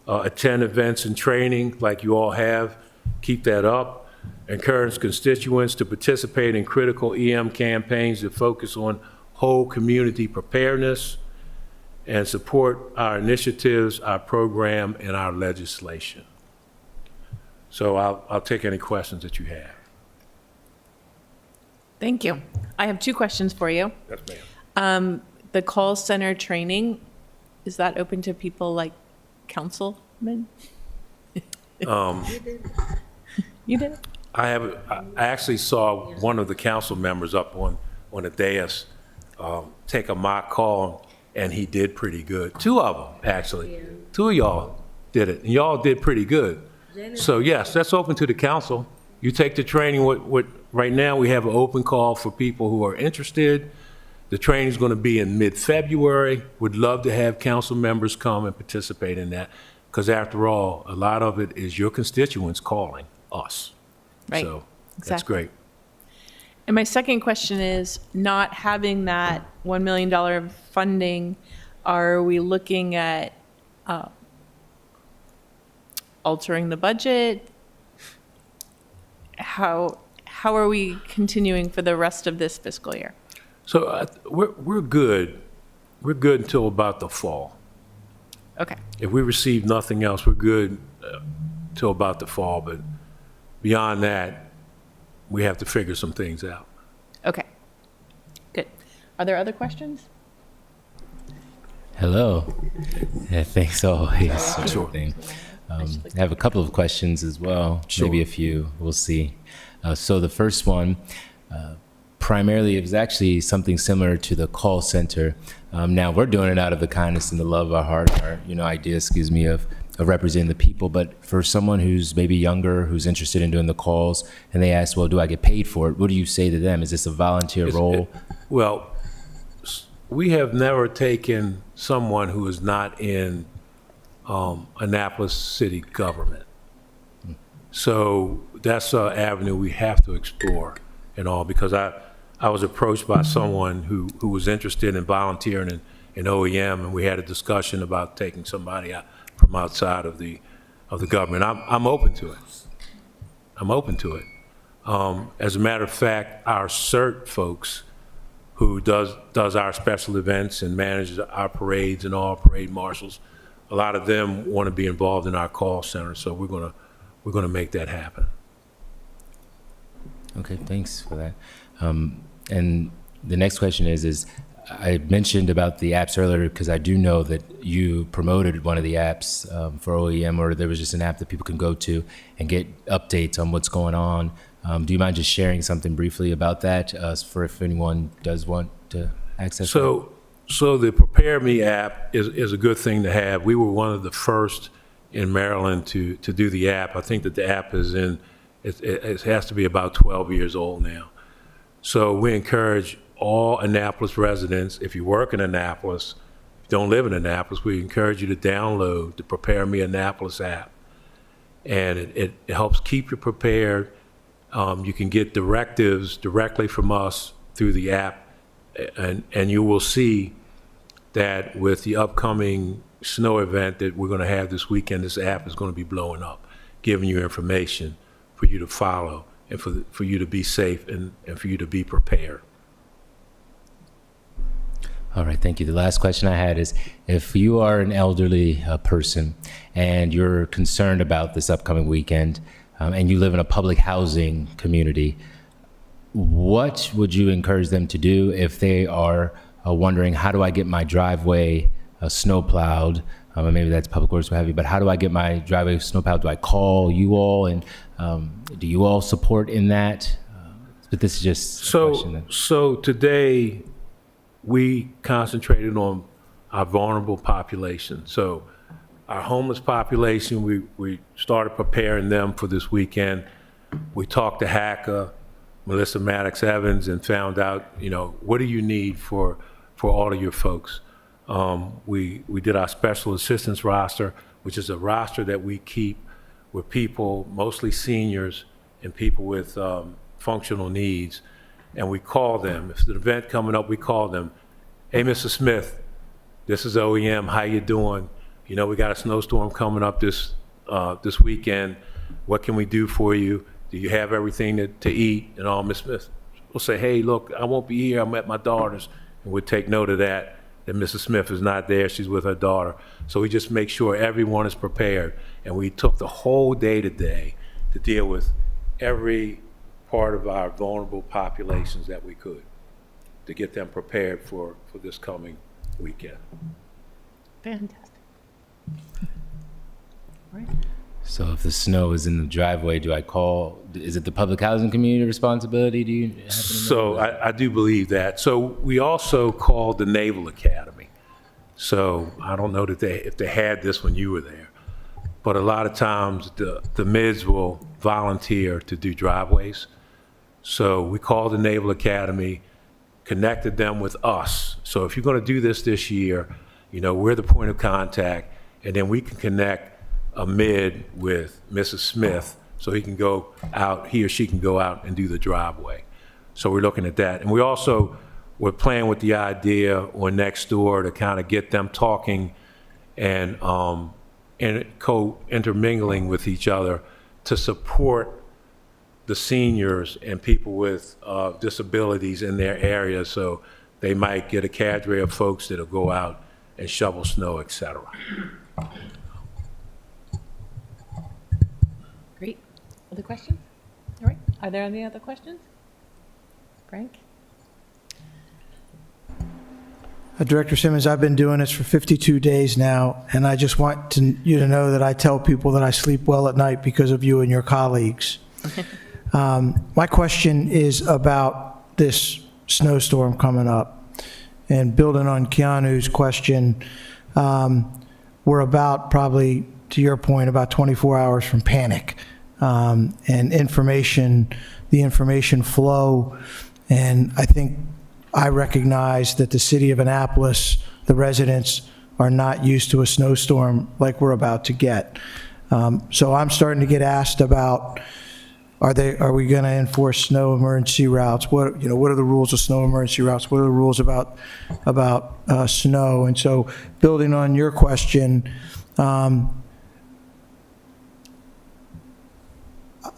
Attend events and training like you all have. Keep that up. Encourage constituents to participate in critical EM campaigns that focus on whole community preparedness, and support our initiatives, our program, and our legislation. So I'll take any questions that you have. Thank you. I have two questions for you. Yes, ma'am. The call center training, is that open to people like councilmen? You did it? I actually saw one of the council members up on a dais take a mock call, and he did pretty good. Two of them, actually. Yeah. Two of y'all did it, and y'all did pretty good. So yes, that's open to the council. You take the training. Right now, we have an open call for people who are interested. The training's going to be in mid-February. Would love to have council members come and participate in that, because after all, a lot of it is your constituents calling us. Right. So that's Exactly. great. And my second question is, not having that $1 million funding, are we looking at altering the budget? How are we continuing for the rest of this fiscal year? So we're good. We're good until about the fall. Okay. If we receive nothing else, we're good till about the fall. But beyond that, we have to figure some things out. Okay. Good. Are there other questions? Hello. Yeah, thanks always. Sure. I have a couple of questions as well, maybe a few. We'll see. So the first one, primarily, it was actually something similar to the call center. Now we're doing it out of the kindness and the love of our heart, our idea, of representing the people. But for someone who's maybe younger, who's interested in doing the calls, and they ask, well, do I get paid for it? What do you say to them? Is this a volunteer role? Well, we have never taken someone who is not in Annapolis city government. So that's an avenue we have to explore and all, because I was approached by someone who was interested in volunteering in OEM, and we had a discussion about taking somebody out from outside of the government. I'm open to it. I'm open to it. As a matter of fact, our CERT folks, who does our special events and manages our parades and all parade marshals, a lot of them want to be involved in our call center. So we're gonna make that happen. Okay, thanks for that. And the next question is I mentioned about the apps earlier because I do know that you promoted one of the apps for OEM, or there was just an app that people can go to and get updates on what's going on. Do you mind just sharing something briefly about that for if anyone does want to access it? So the Prepare Me app is a good thing to have. We were one of the first in Maryland to do the app. I think that the app is in it has to be about 12 years old now. So we encourage all Annapolis residents, if you work in Annapolis, if you don't live in Annapolis, we encourage you to download the Prepare Me Annapolis app. And it helps keep you prepared. You can get directives directly from us through the app, and you will see that with the upcoming snow event that we're going to have this weekend, this app is going to be blowing up, giving you information for you to follow and for you to be safe and for you to be prepared. All right, thank you. The last question I had is, if you are an elderly person and you're concerned about this upcoming weekend, and you live in a public housing community, what would you encourage them to do if they are wondering, how do I get my driveway snow plowed? Maybe that's Public Works, what have you, but how do I get my driveway snow plowed? Do I call you all, and do you all support in that? But this is just a question that... So today, we concentrated on our vulnerable population. So our homeless population, we started preparing them for this weekend. We talked to HACA, Melissa Maddox Evans, and found out, what do you need for all of your folks? We did our special assistance roster, which is a roster that we keep with people, mostly seniors and people with functional needs. And we call them. If there's an event coming up, we call them. Hey, Mr. Smith, this is OEM. How you doing? We got a snowstorm coming up this weekend. What can we do for you? Do you have everything to eat? And all, Ms. Smith will say, hey, look, I won't be here. I'm at my daughter's. And we'll take note of that Mrs. Smith is not there. She's with her daughter. So we just make sure everyone is prepared. And we took the whole day today to deal with every part of our vulnerable populations that we could, to get them prepared for this coming weekend. Fantastic. All right. So if the snow is in the driveway, do I call, is it the public housing community responsibility? Do you happen to know? So I do believe that. So we also called the Naval Academy. So I don't know that if they had this when you were there, but a lot of times the MIDs will volunteer to do driveways. So we called the Naval Academy, connected them with us. So if you're going to do this year, we're the point of contact, and then we can connect a MID with Mrs. Smith so he or she can go out and do the driveway. So we're looking at that. And we're playing with the idea on Nextdoor to kind of get them talking and intermingling with each other to support the seniors and people with disabilities in their area. So they might get a cadre of folks that'll go out and shovel snow, et cetera. Great. Other questions? All right. Are there any other questions? Frank? Director Simmons, I've been doing this for 52 days now, and I just want you to know that I tell people that I sleep well at night because of you and your colleagues. My question is about this snowstorm coming up. And building on Keanu's question, we're about, probably to your point, about 24 hours from panic. And the information flow. And I recognize that the city of Annapolis, the residents, are not used to a snowstorm like we're about to get. So I'm starting to get asked about, are we going to enforce snow emergency routes? What are the rules of snow emergency routes? What are the rules about snow? And so, building on your question,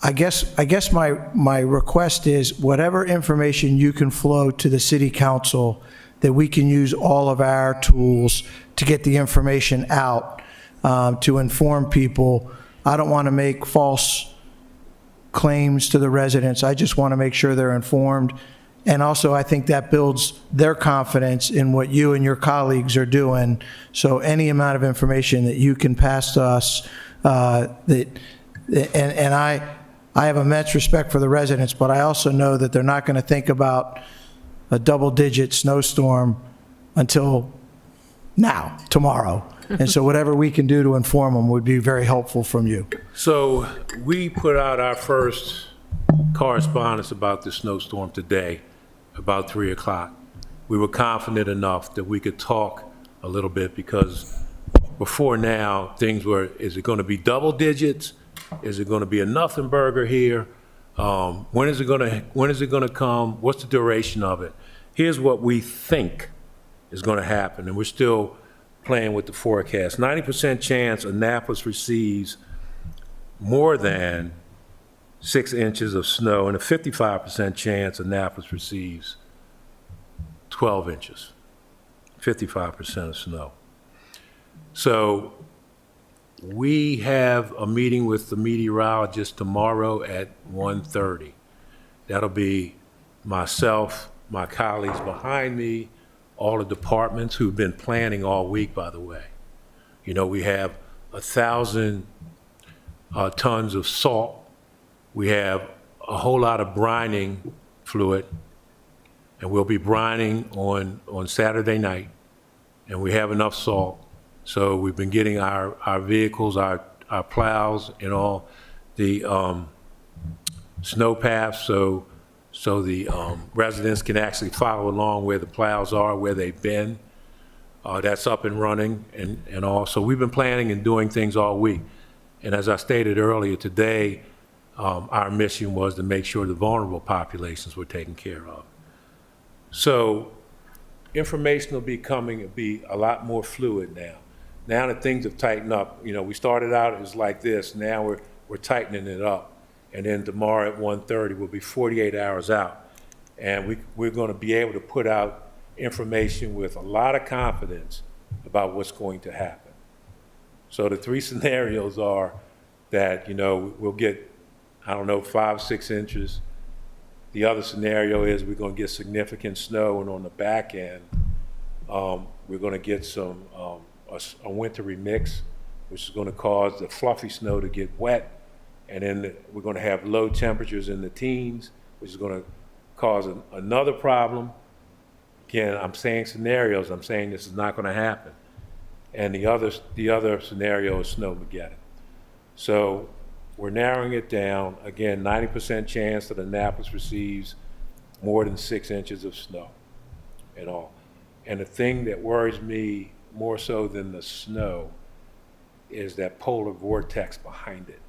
I guess my request is whatever information you can flow to the city council, that we can use all of our tools to get the information out, to inform people. I don't want to make false claims to the residents. I just want to make sure they're informed. And also, I think that builds their confidence in what you and your colleagues are doing. So any amount of information that you can pass to us, I have immense respect for the residents, but I also know that they're not going to think about a double-digit snowstorm until tomorrow. And so whatever we can do to inform them would be very helpful from you. So we put out our first correspondence about the snowstorm today, about 3 o'clock. We were confident enough that we could talk a little bit because before now, things were, is it going to be double digits? Is it going to be a nothing burger here? When is it going to come? What's the duration of it? Here's what we think is going to happen, and we're still playing with the forecast. 90% chance Annapolis receives more than 6 inches of snow, and a 55% chance Annapolis receives 12 inches, 55% of snow. So we have a meeting with the meteorologist tomorrow at 1:30. That'll be myself, my colleagues behind me, all the departments who've been planning all week, by the way. You know, we have 1,000 tons of salt. We have a whole lot of brining fluid, and we'll be brining on Saturday night, and we have enough salt. So we've been getting our vehicles, our plows, and all the snow paths, so the residents can actually follow along where the plows are, where they've been. That's up and running and all. So we've been planning and doing things all week. And as I stated earlier today, our mission was to make sure the vulnerable populations were taken care of. So information will be a lot more fluid now. Now that things have tightened up, you know, we started out, it was like this, now we're tightening it up. And then tomorrow at 1:30, we'll be 48 hours out. And we're gonna be able to put out information with a lot of confidence about what's going to happen. So the 3 scenarios are that, you know, we'll get, I don't know, 5, 6 inches. The other scenario is we're gonna get significant snow, and on the back end, we're gonna get some, a winter remix, which is gonna cause the fluffy snow to get wet. And then we're gonna have low temperatures in the teens, which is gonna cause another problem. Again, I'm saying scenarios, I'm saying this is not gonna happen. And the other scenario is snowmageddon. So we're narrowing it down. Again, 90% chance that Annapolis receives more than 6 inches of snow and all. And the thing that worries me more so than the snow is that polar vortex behind it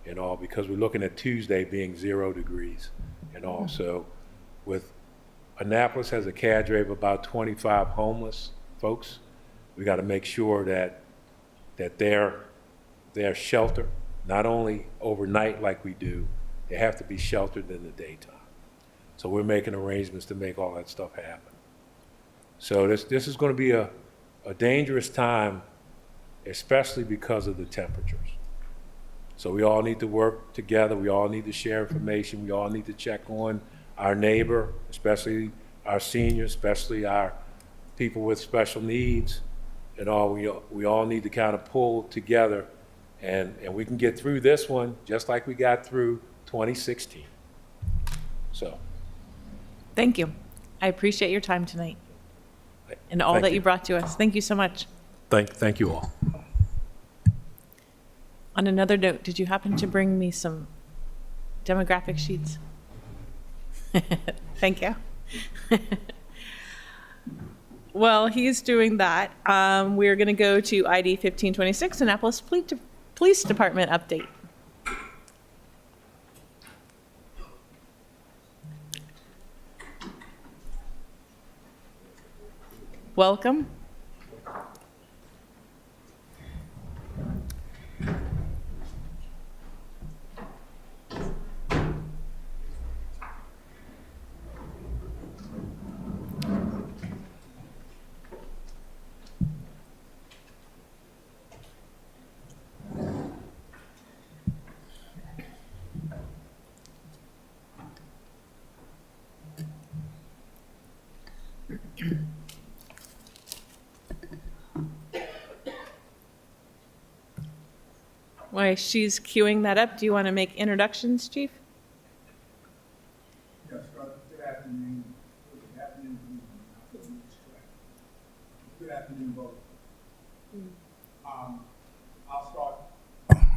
and all, because we're looking at Tuesday being 0 degrees and all. So with Annapolis has a cadre of about 25 homeless folks, we got to make sure that they're sheltered, not only overnight like we do, they have to be sheltered in the daytime. So we're making arrangements to make all that stuff happen. So this is going to be a dangerous time, especially because of the temperatures. So we all need to work together. We all need to share information. We all need to check on our neighbor, especially our seniors, especially our people with special needs, and all. We all need to kind of pull together, and we can get through this one just like we got through 2016. So. Thank you. I appreciate your time tonight and all Thank that you. you brought to us. Thank you so much. Thank you all. On another note, did you happen to bring me some demographic sheets? Thank you. While he's doing that, we're going to go to ID 1526, Annapolis Police Department update. Welcome. While she's queuing that up, do you want to make introductions, Chief? Yes, good afternoon. Good afternoon. Good afternoon, both.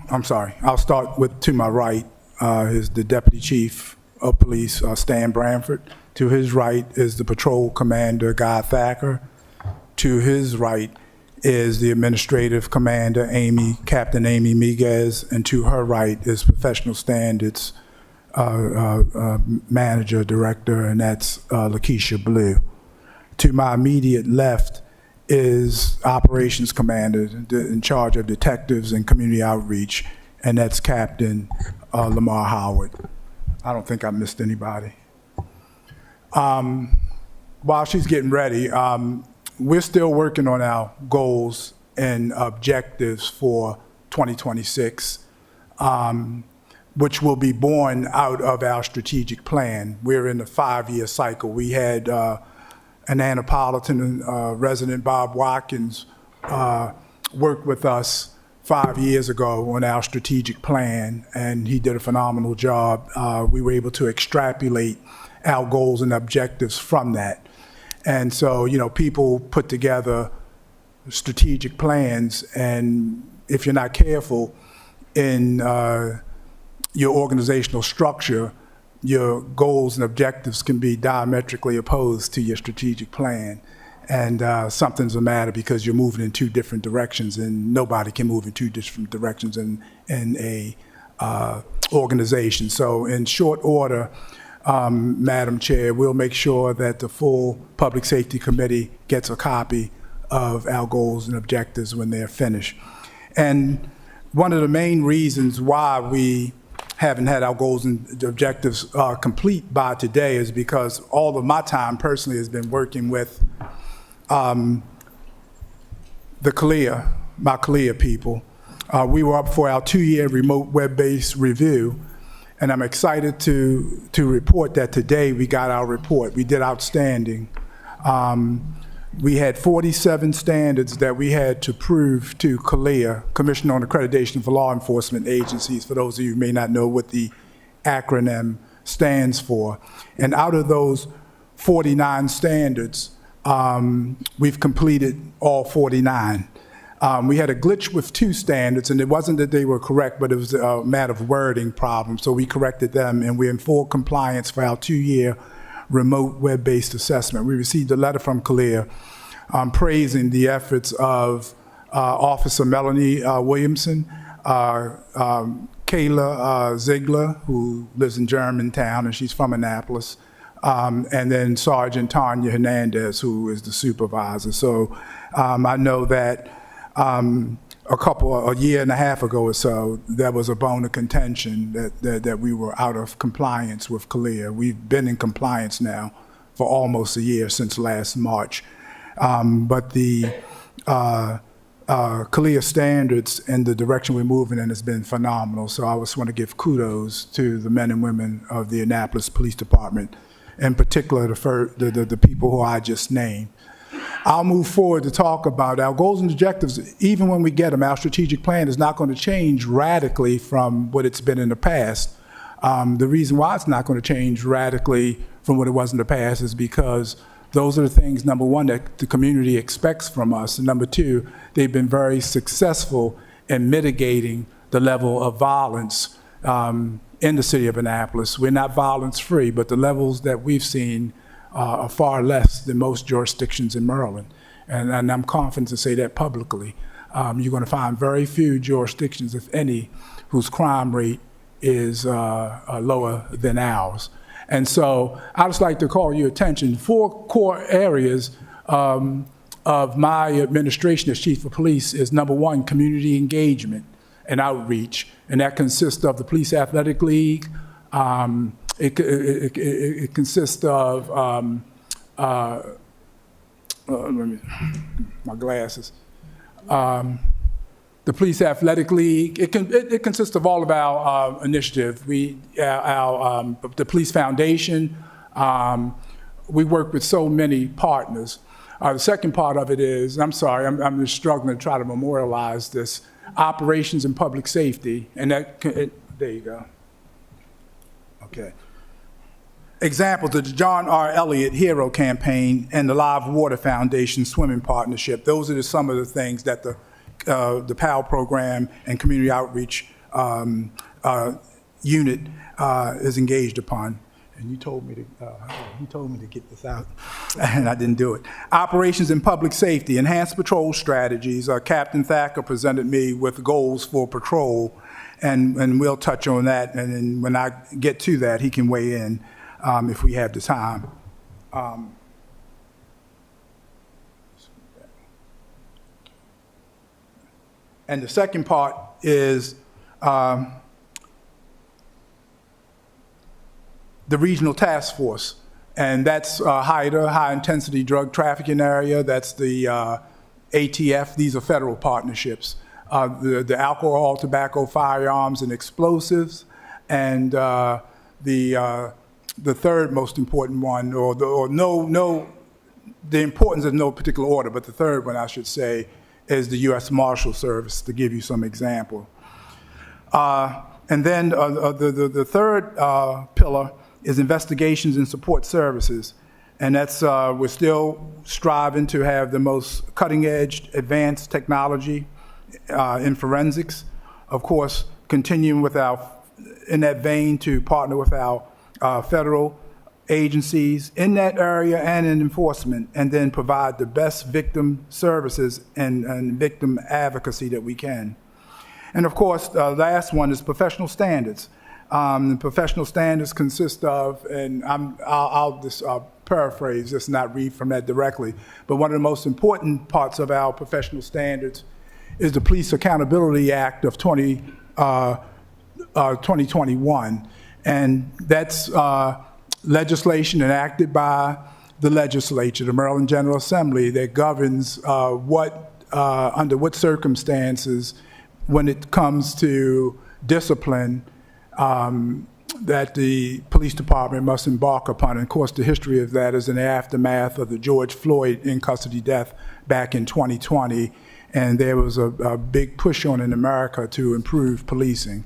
I'll start with, to my right, is the Deputy Chief of Police, Stan Branford. To his right is the Patrol Commander, Guy Thacker. To his right is the Administrative Commander, Captain Amy Miguez. And to her right is Professional Standards Manager, Director, and that's Lakeisha Blue. To my immediate left is Operations Commander in charge of detectives and community outreach, and that's Captain Lamar Howard. I don't think I missed anybody. While she's getting ready, we're still working on our goals and objectives for 2026, which will be born out of our strategic plan. We're in a 5-year cycle. We had an Annapolitan resident, Bob Watkins, worked with us 5 years ago on our strategic plan, and he did a phenomenal job. We were able to extrapolate our goals and objectives from that. And so, you know, people put together strategic plans, and if you're not careful in your organizational structure, your goals and objectives can be diametrically opposed to your strategic plan. And something's the matter because you're moving in two different directions, and nobody can move in two different directions in a organization. So in short order, Madam Chair, we'll make sure that the full Public Safety Committee gets a copy of our goals and objectives when they're finished. And one of the main reasons why we haven't had our goals and objectives complete by today is because all of my time personally has been working with the CALEA, my CALEA people. We were up for our 2-year remote web-based review, and I'm excited to report that today we got our report. We did outstanding. We had 47 standards that we had to prove to CALEA, Commission on Accreditation for Law Enforcement Agencies, for those of you who may not know what the acronym stands for. And out of those 49 standards, we've completed all 49. We had a glitch with 2 standards, and it wasn't that they were correct, but it was a matter of wording problem. So we corrected them, and we're in full compliance for our 2-year remote web-based assessment. We received a letter from CALEA praising the efforts of Officer Melanie Williamson, Kayla Ziegler, who lives in Germantown, and she's from Annapolis, and then Sergeant Tanya Hernandez, who is the supervisor. So I know that a year and a half ago or so, there was a bone of contention that we were out of compliance with CALEA. We've been in compliance now for almost a year, since last March. But the CALEA standards and the direction we're moving in has been phenomenal. So I just want to give kudos to the men and women of the Annapolis Police Department, in particular the people who I just named. I'll move forward to talk about our goals and objectives. Even when we get them, our strategic plan is not going to change radically from what it's been in the past. The reason why it's not going to change radically from what it was in the past is because those are the things, number one, that the community expects from us. And number two, they've been very successful in mitigating the level of violence in the city of Annapolis. We're not violence-free, but the levels that we've seen are far less than most jurisdictions in Maryland. And I'm confident to say that publicly. You're going to find very few jurisdictions, if any, whose crime rate is lower than ours. And so I'd just like to call your attention, 4 core areas of my administration as chief of police is, number one, community engagement and outreach. And that consists of the Police Athletic League. It consists of, my glasses. The Police Athletic League. It consists of all of our initiative. The Police Foundation. We work with so many partners. The second part of it is, I'm sorry, I'm just struggling to try to memorialize this, operations and public safety, and there you go. Okay. examples, the John R. Elliott Hero Campaign and the Live Water Foundation Swimming Partnership. Those are some of the things that the PAL program and community outreach unit is engaged upon. And you told me to get this out, and I didn't do it. Operations and public safety, enhanced patrol strategies. Captain Thacker presented me with goals for patrol, and we'll touch on that. And then when I get to that, he can weigh in if we have the time. And the second part is the regional task force, and that's HIDTA, high-intensity drug trafficking area. That's the ATF. These are federal partnerships. The alcohol, tobacco, firearms, and explosives, and the third most important one, the importance of no particular order, but the third one, I should say, is the U.S. Marshal Service, to give you some example. And then the third pillar is investigations and support services. And that's, we're still striving to have the most cutting-edge advanced technology in forensics. Of course, continuing in that vein to partner with our federal agencies in that area and in enforcement, and then provide the best victim services and victim advocacy that we can. And of course, the last one is professional standards. Professional standards consist of, and I'll just paraphrase, just not read from that directly, but one of the most important parts of our professional standards is the Police Accountability Act of 2021. And that's legislation enacted by the legislature, the Maryland General Assembly, that governs under what circumstances, when it comes to discipline, that the police department must embark upon. And of course, the history of that is in the aftermath of the George Floyd in custody death back in 2020. And there was a big push on in America to improve policing.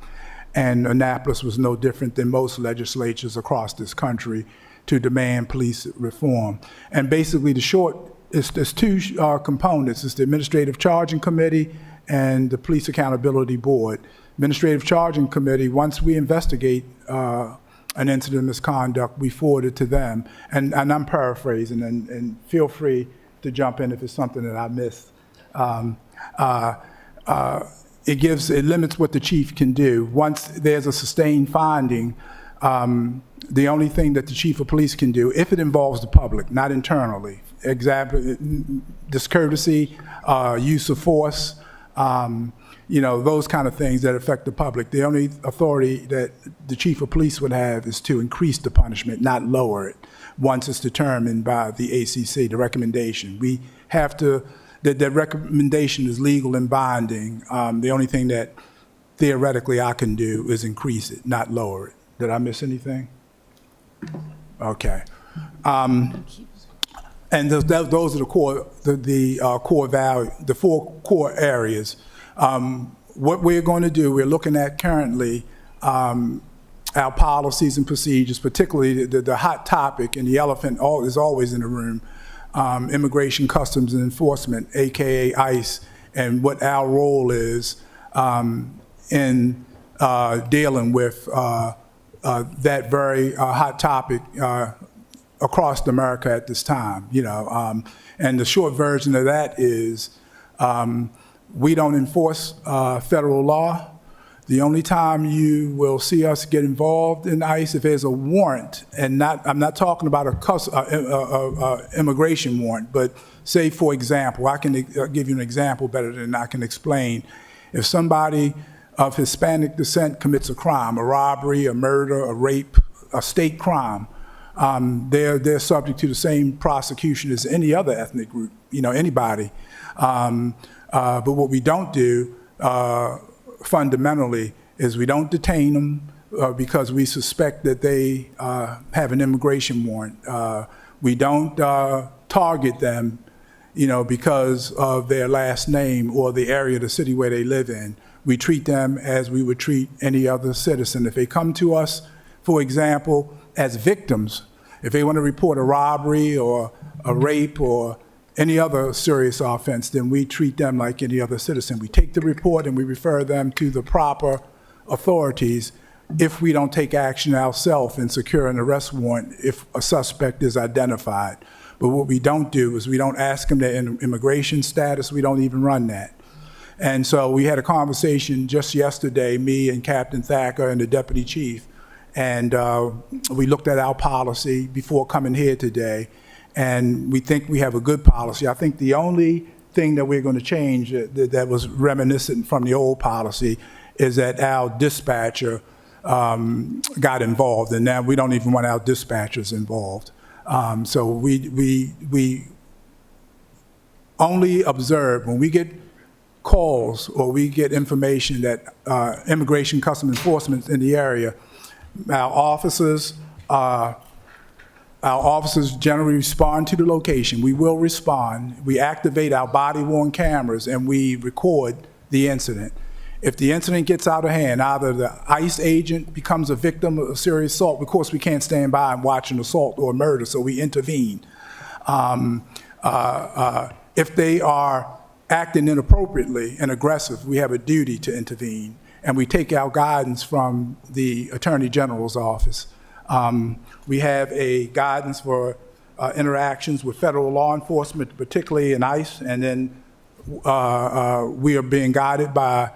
And Annapolis was no different than most legislatures across this country to demand police reform. And basically, there's two components. It's the Administrative Charging Committee and the Police Accountability Board. Administrative Charging Committee, once we investigate an incident of misconduct, we forward it to them. And I'm paraphrasing, and feel free to jump in if it's something that I missed. It limits what the chief can do. Once there's a sustained finding, the only thing that the chief of police can do, if it involves the public, not internally, discourtesy, use of force, those kind of things that affect the public. The only authority that the chief of police would have is to increase the punishment, not lower it, once it's determined by the ACC, the recommendation. We have to, that recommendation is legal and binding. The only thing that theoretically I can do is increase it, not lower it. Did I miss anything? Okay. And those are the core, core value, the four core areas. What we're going to do, we're looking at currently our policies and procedures, particularly the hot topic and the elephant is always in the room, immigration, customs, and enforcement, AKA ICE, and what our role is in dealing with that very hot topic across America at this time, and the short version of that is we don't enforce federal law. The only time you will see us get involved in ICE if there's a warrant, and I'm not talking about a immigration warrant, but say, for example, I can give you an example better than I can explain. If somebody of Hispanic descent commits a crime, a robbery, a murder, a rape, a state crime, they're subject to the same prosecution as any other ethnic group, anybody. But what we don't do fundamentally is we don't detain them because we suspect that they have an immigration warrant. We don't target them, because of their last name or the area of the city where they live in. We treat them as we would treat any other citizen. If they come to us, for example, as victims. If they want to report a robbery or a rape or any other serious offense, then we treat them like any other citizen. We take the report and we refer them to the proper authorities if we don't take action ourselves and secure an arrest warrant if a suspect is identified. But what we don't do is we don't ask them their immigration status. We don't even run that. And so we had a conversation just yesterday, me and Captain Thacker and the deputy chief, and we looked at our policy before coming here today, and we think we have a good policy. I think the only thing that we're going to change that was reminiscent from the old policy is that our dispatcher got involved, and now we don't even want our dispatchers involved. So we only observe when we get calls or we get information that Immigration Customs Enforcement in the area. Our officers generally respond to the location. We will respond. We activate our body-worn cameras and we record the incident. If the incident gets out of hand, either the ICE agent becomes a victim of serious assault. Of course, we can't stand by and watch an assault or murder, so we intervene. If they are acting inappropriately and aggressive, we have a duty to intervene, and we take our guidance from the Attorney General's office. We have a guidance for interactions with federal law enforcement, particularly in ICE, and then we are being guided by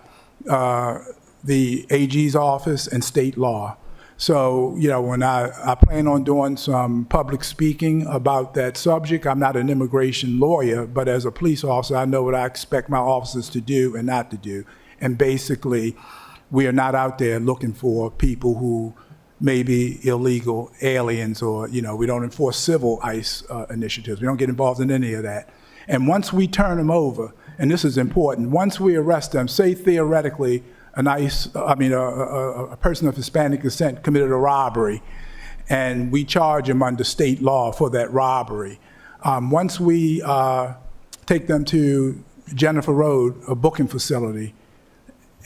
the AG's office and state law. So, you know, when I plan on doing some public speaking about that subject, I'm not an immigration lawyer, but as a police officer, I know what I expect my officers to do and not to do. And basically, we are not out there looking for people who may be illegal aliens or, you know, we don't enforce civil ICE initiatives. We don't get involved in any of that. And once we turn them over, and this is important, once we arrest them, say theoretically, a person of Hispanic descent committed a robbery, and we charge him under state law for that robbery. Once we take them to Jennifer Road, a booking facility,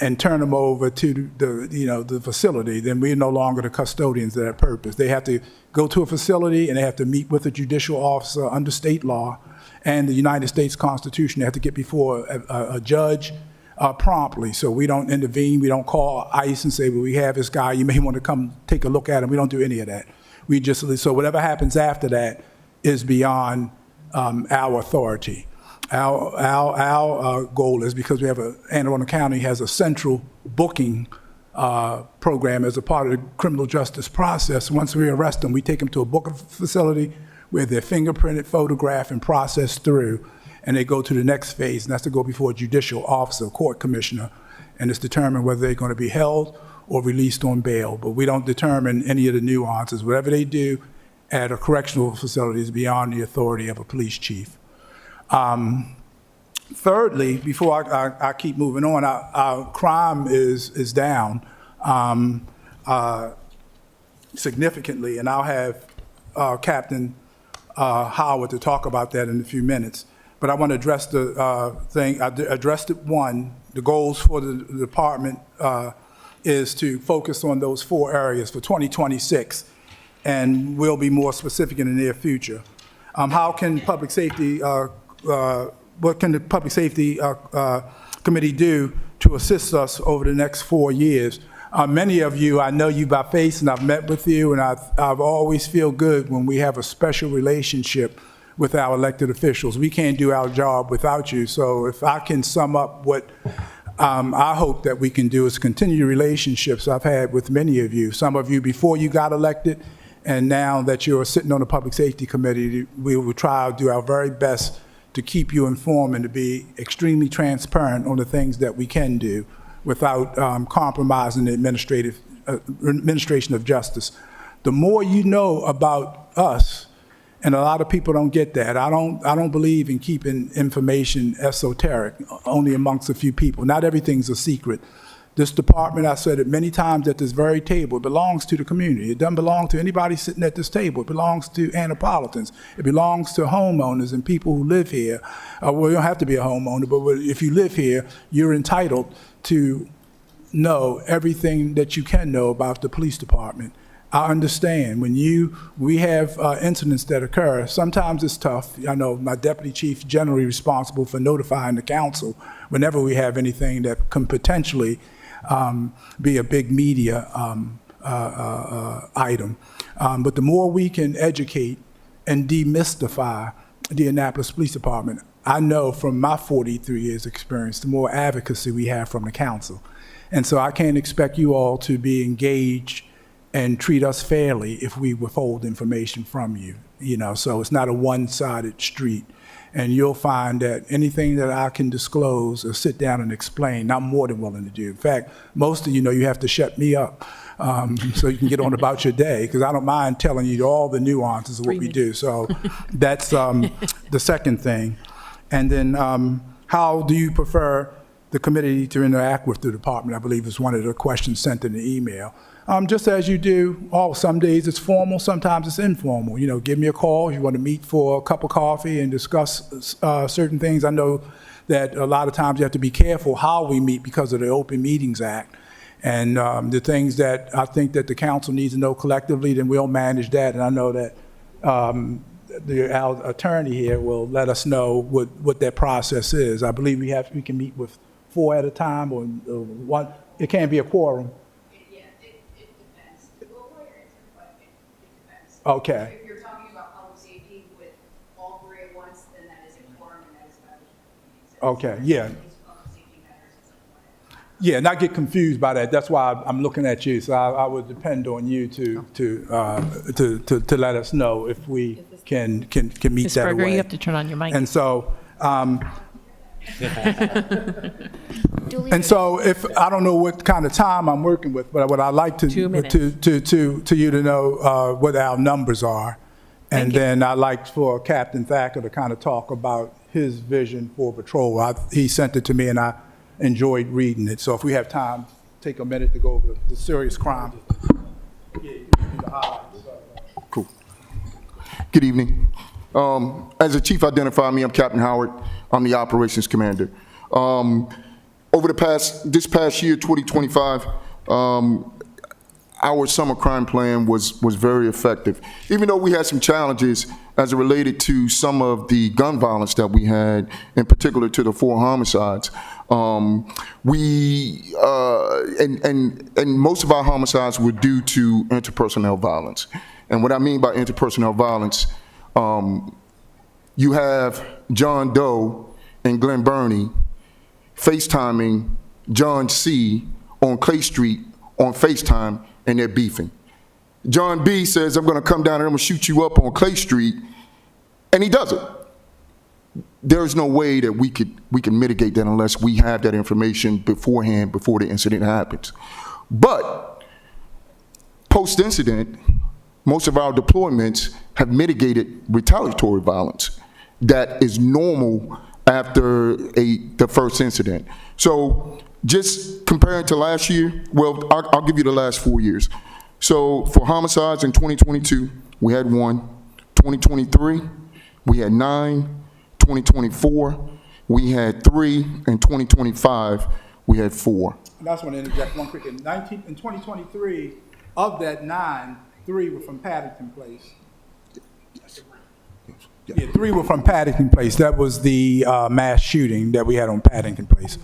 and turn them over to the facility, then we're no longer the custodians of that purpose. They have to go to a facility and they have to meet with a judicial officer under state law and the United States Constitution. They have to get before a judge promptly. So we don't intervene. We don't call ICE and say, well, we have this guy. You may want to come take a look at him. We don't do any of that. We just, so whatever happens after that is beyond our authority. Our goal is, because we have Anne Arundel County has a central booking program as a part of the criminal justice process. Once we arrest them, we take them to a booking facility where they're fingerprinted, photographed, and processed through, and they go to the next phase, and that's to go before a judicial officer, court commissioner, and it's determined whether they're going to be held or released on bail. But we don't determine any of the nuances. Whatever they do at a correctional facility is beyond the authority of a police chief. Thirdly, before I keep moving on, our crime is down significantly, and I'll have Captain Howard to talk about that in a few minutes. But I want to address the thing. I addressed it. One, the goals for the department is to focus on those 4 areas for 2026, and we'll be more specific in the near future. How can public safety, what can the Public Safety Committee do to assist us over the next 4 years? Many of you, I know you by face, and I've met with you, and I've always feel good when we have a special relationship with our elected officials. We can't do our job without you. So if I can sum up what I hope that we can do is continue the relationships I've had with many of you. Some of you before you got elected, and now that you're sitting on the Public Safety Committee, we will try to do our very best to keep you informed and to be extremely transparent on the things that we can do without compromising the administration of justice. The more you know about us, and a lot of people don't get that. I don't believe in keeping information esoteric, only amongst a few people. Not everything's a secret. This department, I said it many times at this very table, it belongs to the community. It doesn't belong to anybody sitting at this table. It belongs to Annapolitans. It belongs to homeowners and people who live here. Well, you don't have to be a homeowner, but if you live here, you're entitled to know everything that you can know about the police department. I understand. We have incidents that occur, sometimes it's tough. I know my deputy chief generally responsible for notifying the council whenever we have anything that can potentially be a big media item. But the more we can educate and demystify the Annapolis Police Department, I know from my 43 years' experience, the more advocacy we have from the council. And so I can't expect you all to be engaged and treat us fairly if we withhold information from you. So it's not a one-sided street. And you'll find that anything that I can disclose or sit down and explain, I'm more than willing to do. In fact, most of you have to shut me up so you can get on about your day, because I don't mind telling you all the nuances of what we do. So that's the second thing. And then how do you prefer the committee to interact with the department? I believe is one of the questions sent in the email. Just as you do, some days it's formal, sometimes it's informal. Give me a call if you want to meet for a cup of coffee and discuss certain things. I know that a lot of times you have to be careful how we meet because of the Open Meetings Act. And the things that I think that the council needs to know collectively, then we'll manage that. And I know that our attorney here will let us know what that process is. I believe we can meet with 4 at a time or one. It can't be a quorum. Okay. If you're talking about public safety with all 3 at once, then that is a quorum and that is about Okay, yeah. Yeah, not get confused by that. That's why I'm looking at you. So I would depend on you to let us know if we can meet Ms. that Berger, away. you have to turn on your mic. And so, if I don't know what kind of time I'm working with, but what I'd like to 2 minutes. to you to know what our numbers are, and then I'd like for Captain Thacker to kind of talk about his vision for patrol. He sent it to me, and I enjoyed reading it. So if we have time, take a minute to go over the serious crime. Cool. Good evening. As the chief identified me, I'm Captain Howard. I'm the operations commander. Over this past year, 2025, our summer crime plan was very effective. Even though we had some challenges as it related to some of the gun violence that we had, in particular to the 4 homicides, and most of our homicides were due to interpersonnel violence. And what I mean by interpersonnel violence, you have John Doe and Glen Burnie FaceTiming John C. on Clay Street on FaceTime, and they're beefing. John B. says, I'm going to come down and I'm going to shoot you up on Clay Street, and he does it. There's no way that we can mitigate that unless we have that information beforehand, before the incident happens. But post-incident, most of our deployments have mitigated retaliatory violence that is normal after the first incident. So just comparing to last year, well, I'll give you the last 4 years. So for homicides in 2022, we had 1. 2023, we had 9. 2024, we had 3. In 2025, we had 4. And I just want to interject one quick. In 2023, of that 9, 3 were from Paddington Place. Yeah, 3 were from Paddington Place. That was the mass shooting that we had on Paddington Place.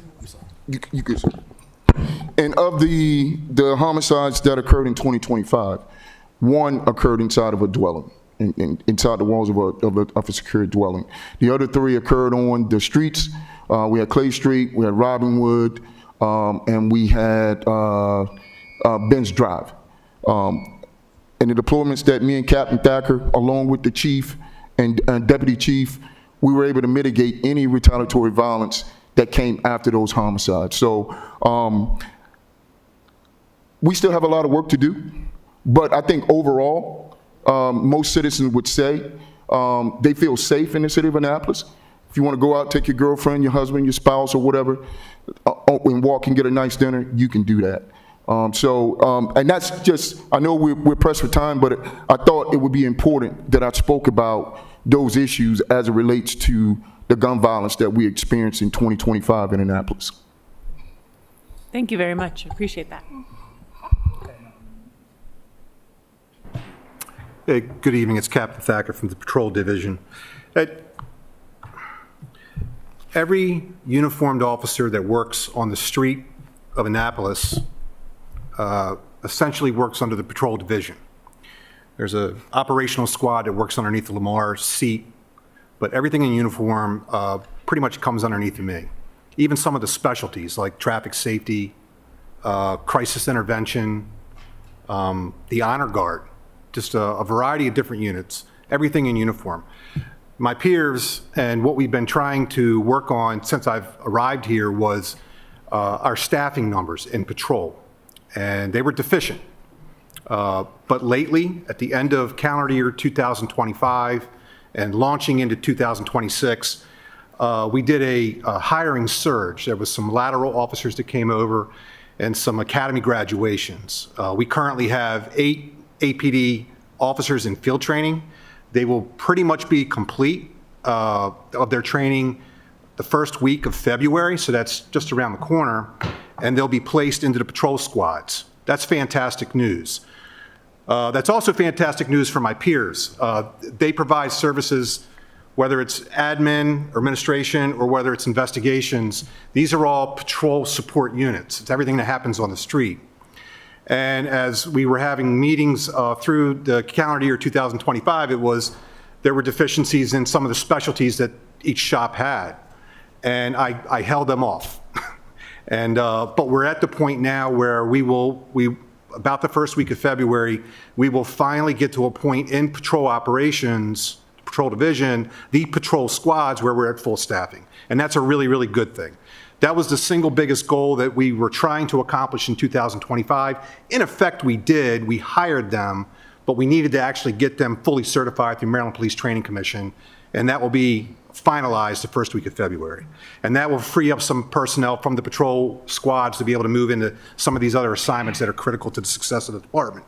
You could say. And of the homicides that occurred in 2025, 1 occurred inside of a dwelling, inside the walls of a secure dwelling. The other 3 occurred on the streets. We had Clay Street, we had Robinwood, and we had Benz Drive. And the deployments that me and Captain Thacker, along with the chief and deputy chief, we were able to mitigate any retaliatory violence that came after those homicides. So we still have a lot of work to do, but I think overall, most citizens would say they feel safe in the city of Annapolis. If you want to go out, take your girlfriend, your husband, your spouse, or whatever, and walk and get a nice dinner, you can do that. And that's just, I know we're pressed for time, but I thought it would be important that I spoke about those issues as it relates to the gun violence that we experienced in 2025 in Annapolis. Thank you very much. Appreciate that. Hey, good evening. It's Captain Thacker from the Patrol Division. Every uniformed officer that works on the street of Annapolis essentially works under the Patrol Division. There's an operational squad that works underneath the Lamar's seat, but everything in uniform pretty much comes underneath of me. Even some of the specialties like traffic safety, crisis intervention, the honor guard, just a variety of different units, everything in uniform. My peers and what we've been trying to work on since I've arrived here was our staffing numbers in patrol, and they were deficient. But lately, at the end of calendar year 2025 and launching into 2026, we did a hiring surge. There was some lateral officers that came over and some academy graduations. We currently have 8 APD officers in field training. They will pretty much be complete of their training the first week of February, so that's just around the corner, and they'll be placed into the patrol squads. That's fantastic news. That's also fantastic news for my peers. They provide services, whether it's admin or administration or whether it's investigations. These are all patrol support units. It's everything that happens on the street. And as we were having meetings through the calendar year 2025, there were deficiencies in some of the specialties that each shop had. And I held them off. But we're at the point now where about the first week of February, we will finally get to a point in patrol operations, patrol division, the patrol squads where we're at full staffing. And that's a really, really good thing. That was the single biggest goal that we were trying to accomplish in 2025. In effect, we did. We hired them, but we needed to actually get them fully certified through Maryland Police Training Commission, and that will be finalized the first week of February. And that will free up some personnel from the patrol squads to be able to move into some of these other assignments that are critical to the success of the department.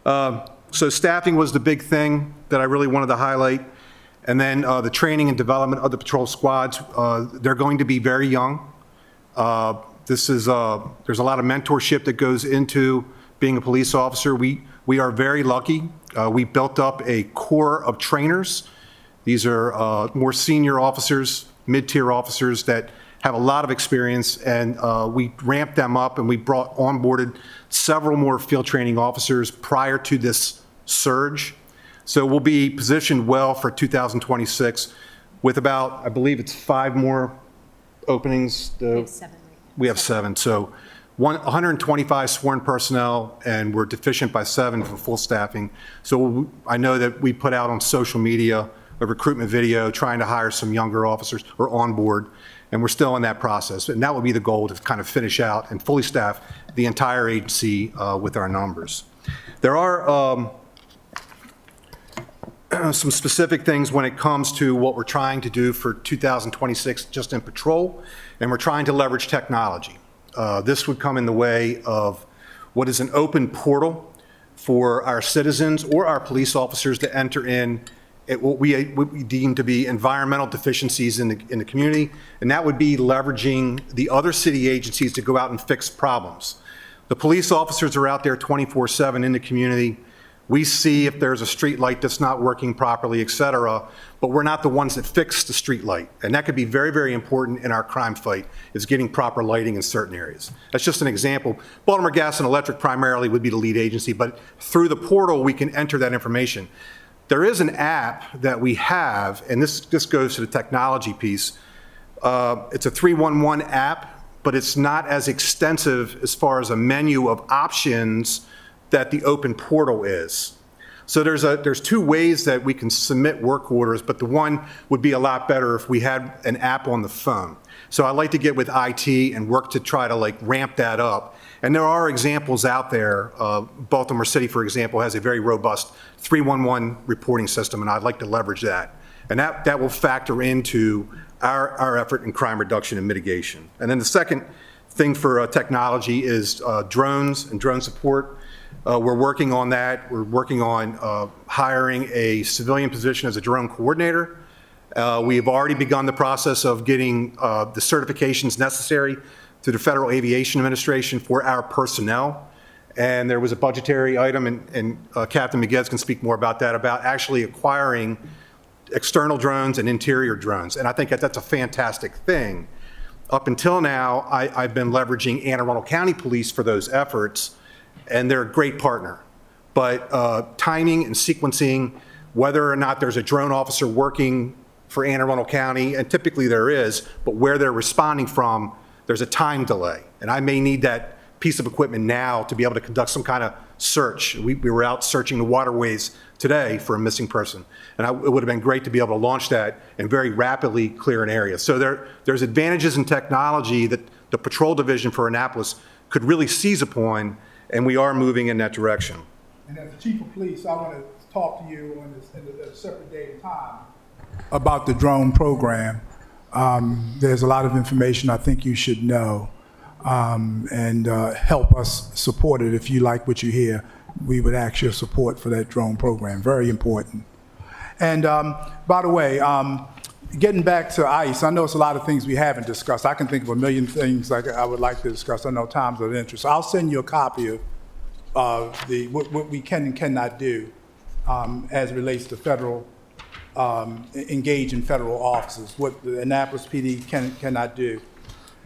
So staffing was the big thing that I really wanted to highlight. And then the training and development of the patrol squads, they're going to be very young. There's a lot of mentorship that goes into being a police officer. We are very lucky. We built up a core of trainers. These are more senior officers, mid-tier officers that have a lot of experience, and we ramped them up, and we onboarded several more field training officers prior to this surge. So we'll be positioned well for 2026 with about, I believe it's 5 more openings. We have 7 right now. We have 7. So 125 sworn personnel, and we're deficient by 7 for full staffing. So I know that we put out on social media a recruitment video trying to hire some younger officers or on board, and we're still in that process. And that will be the goal, to kind of finish out and fully staff the entire agency with our numbers. There are some specific things when it comes to what we're trying to do for 2026 just in patrol, and we're trying to leverage technology. This would come in the way of what is an open portal for our citizens or our police officers to enter in at what we deem to be environmental deficiencies in the community, and that would be leveraging the other city agencies to go out and fix problems. The police officers are out there 24/7 in the community. We see if there's a street light that's not working properly, et cetera, but we're not the ones that fix the street light. And that could be very, very important in our crime fight, is getting proper lighting in certain areas. That's just an example. Baltimore Gas and Electric primarily would be the lead agency, but through the portal, we can enter that information. There is an app that we have, and this goes to the technology piece. It's a 311 app, but it's not as extensive as far as a menu of options that the open portal is. So there's 2 ways that we can submit work orders, but the one would be a lot better if we had an app on the phone. So I'd like to get with IT and work to try to ramp that up. And there are examples out there. Baltimore City, for example, has a very robust 311 reporting system, and I'd like to leverage that. And that will factor into our effort in crime reduction and mitigation. And then the second thing for technology is drones and drone support. We're working on that. We're working on hiring a civilian position as a drone coordinator. We have already begun the process of getting the certifications necessary through the Federal Aviation Administration for our personnel. And there was a budgetary item, and Captain Miguez can speak more about that, about actually acquiring external drones and interior drones. And I think that's a fantastic thing. Up until now, I've been leveraging Anne Arundel County Police for those efforts, and they're a great partner. But timing and sequencing, whether or not there's a drone officer working for Anne Arundel County, and typically there is, but where they're responding from, there's a time delay. And I may need that piece of equipment now to be able to conduct some kind of search. We were out searching the waterways today for a missing person. And it would have been great to be able to launch that and very rapidly clear an area. So there's advantages in technology that the patrol division for Annapolis could really seize upon, and we are moving in that direction. And as Chief of Police, I want to talk to you on a separate day and time about the drone program. There's a lot of information I think you should know, and help us support it. If you like what you hear, we would ask your support for that drone program. Very important. And by the way, getting back to ICE, I know it's a lot of things we haven't discussed. I can think of a million things like I would like to discuss. I know time's of interest. I'll send you a copy of what we can and cannot do as it relates to federal, engage in federal offices, what the Annapolis PD cannot do.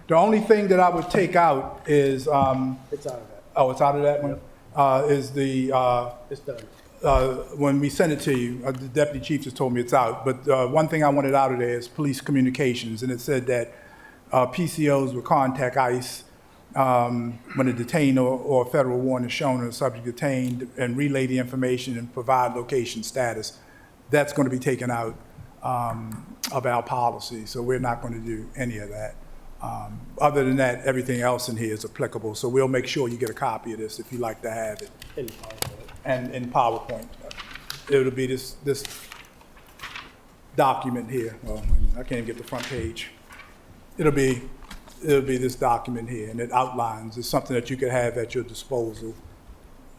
The only thing that I would take out is, it's out of that. Oh, it's out of that one? Is the, it's done. When we send it to you, the deputy chief just told me it's out, but one thing I wanted out of there is police communications, and it said that PCOs would contact ICE when a detained or a federal warrant is shown and the subject detained, and relay the information and provide location status. That's going to be taken out of our policy, so we're not going to do any of that. Other than that, everything else in here is applicable, so we'll make sure you get a copy of this if you'd like to have it. And in PowerPoint. It'll be this document here. Well, I can't even get the front page. It'll be this document here, and it outlines. It's something that you could have at your disposal,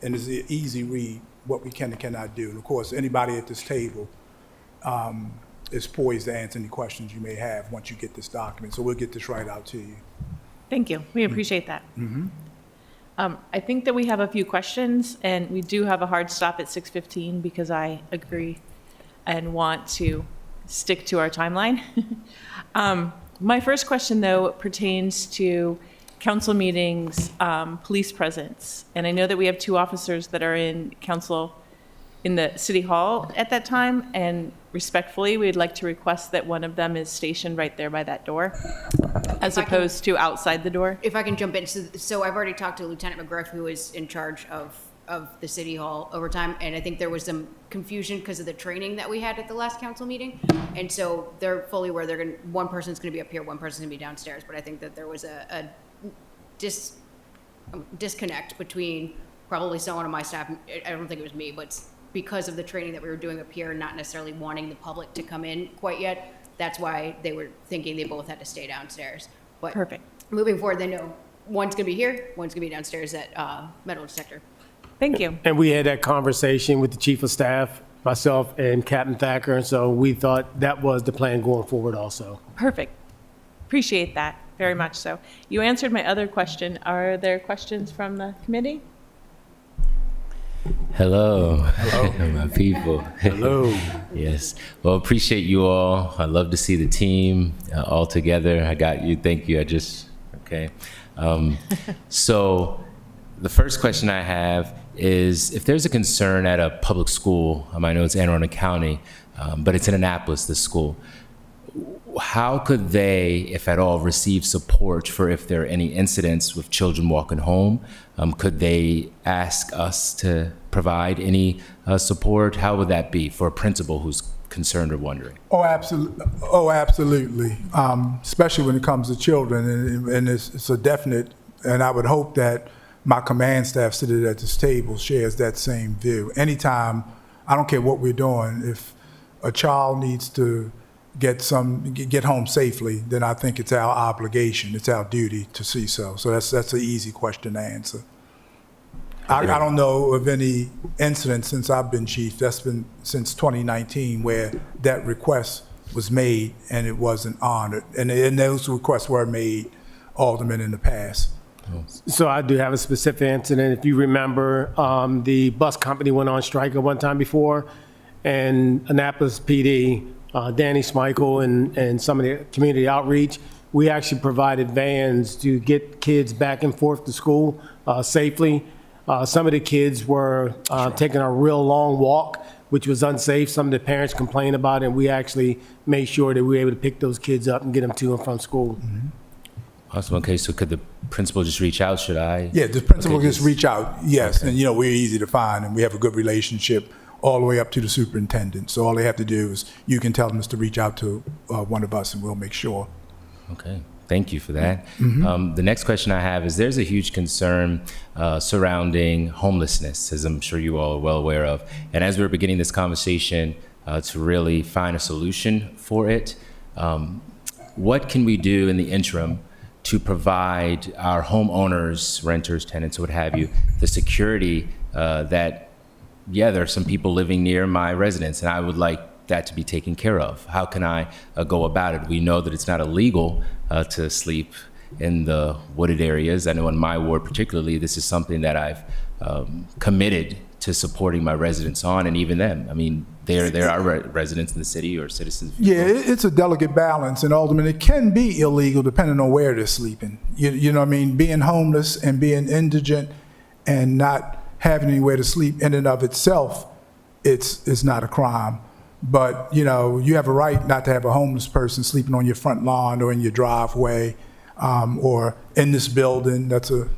and it's an easy read what we can and cannot do. And of course, anybody at this table is poised to answer any questions you may have once you get this document. So we'll get this right out to you. Thank you. We appreciate that. I think that we have a few questions, and we do have a hard stop at 6:15 because I agree and want to stick to our timeline. My first question, though, pertains to council meetings, police presence. And I know that we have two officers that are in council in the city hall at that time, and respectfully, we'd like to request that one of them is stationed right there by that door, as opposed to outside the door. If I can jump in, so I've already talked to Lieutenant McGriff, who is in charge of the city hall overtime, and I think there was some confusion because of the training that we had at the last council meeting, and so they're fully aware one person's going to be up here, one person's going to be downstairs, but I think that there was a disconnect between probably someone on my staff. I don't think it was me, but because of the training that we were doing up here and not necessarily wanting the public to come in quite yet, that's why they were thinking they both had to stay downstairs. But Perfect. Moving forward, they know one's going to be here, one's going to be downstairs at metal detector. Thank you. And we had that conversation with the chief of staff, myself, and Captain Thacker, and so we thought that was the plan going forward also. Perfect. Appreciate that very much so. You answered my other question. Are there questions from the committee? Hello. Hello. My people. Hello. Yes. Well, appreciate you all. I love to see the team all together. I got you. Thank you. Okay. So the first question I have is, if there's a concern at a public school, I know it's Anne Arundel County, but it's in Annapolis, this school, how could they, if at all, receive support for if there are any incidents with children walking home? Could they ask us to provide any support? How would that be for a principal who's concerned or wondering? Oh, absolutely. Oh, absolutely. Especially when it comes to children, and it's a definite. And I would hope that my command staff sitting at this table shares that same view. Anytime, I don't care what we're doing, if a child needs to get home safely, then I think it's our obligation, it's our duty to see so. So that's an easy question to answer. I don't know of any incident since I've been chief, that's been since 2019, where that request was made and it wasn't honored. And those requests were made, Alderman, in the past. So I do have a specific incident. If you remember, the bus company went on strike at one time before, and Annapolis PD, Danny Schmeichel and some of the community outreach, we actually provided vans to get kids back and forth to school safely. Some of the kids were taking a real long walk, which was unsafe. Some of the parents complained about it, and we actually made sure that we were able to pick those kids up and get them to and from school. Awesome. Okay, so could the principal just reach out? Should I? Yeah, the principal Okay, just reach out, yes, and we're easy to find, and we have a good relationship all the way up to the superintendent. So all they have to do is, you can tell them to reach out to one of us, and we'll make sure. Okay, thank you for that. The next question I have is there's a huge concern surrounding homelessness, as I'm sure you all are well aware of. And as we're beginning this conversation to really find a solution for it, what can we do in the interim to provide our homeowners, renters, tenants, what have you, the security that, yeah, there are some people living near my residence and I would like that to be taken care of? How can I go about it? We know that it's not illegal to sleep in the wooded areas. I know in my ward particularly, this is something that I've committed to supporting my residents on, and even them. I mean, there are residents in the city or citizens. Yeah, it's a delicate balance, and ultimately it can be illegal depending on where they're sleeping. You know what I mean? Being homeless and being indigent and not having anywhere to sleep in and of itself, it's not a crime. But, you have a right not to have a homeless person sleeping on your front lawn or in your driveway or in this building. That's a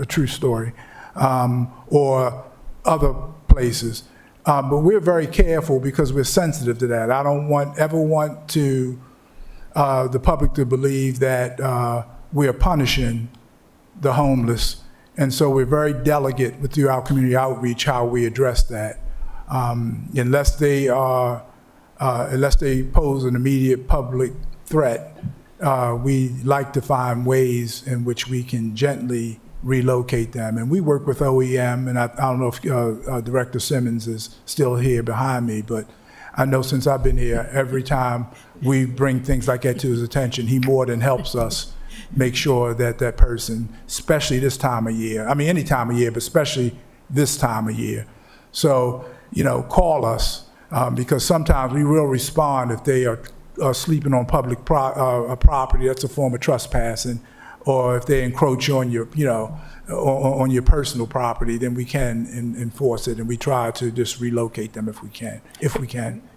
true story. Or other places. But we're very careful because we're sensitive to that. I don't ever want to the public to believe that we are punishing the homeless. And so we're very delicate through our community outreach how we address that. Unless they pose an immediate public threat, we like to find ways in which we can gently relocate them. And we work with OEM, and I don't know if Director Simmons is still here behind me, but I know since I've been here, every time we bring things like that to his attention, he more than helps us make sure that that person, especially this time of year, I mean any time of year, but especially this time of year. So, call us because sometimes we will respond if they are sleeping on public property. That's a form of trespassing. Or if they encroach on your, on your personal property, then we can enforce it, and we try to just relocate them if we can.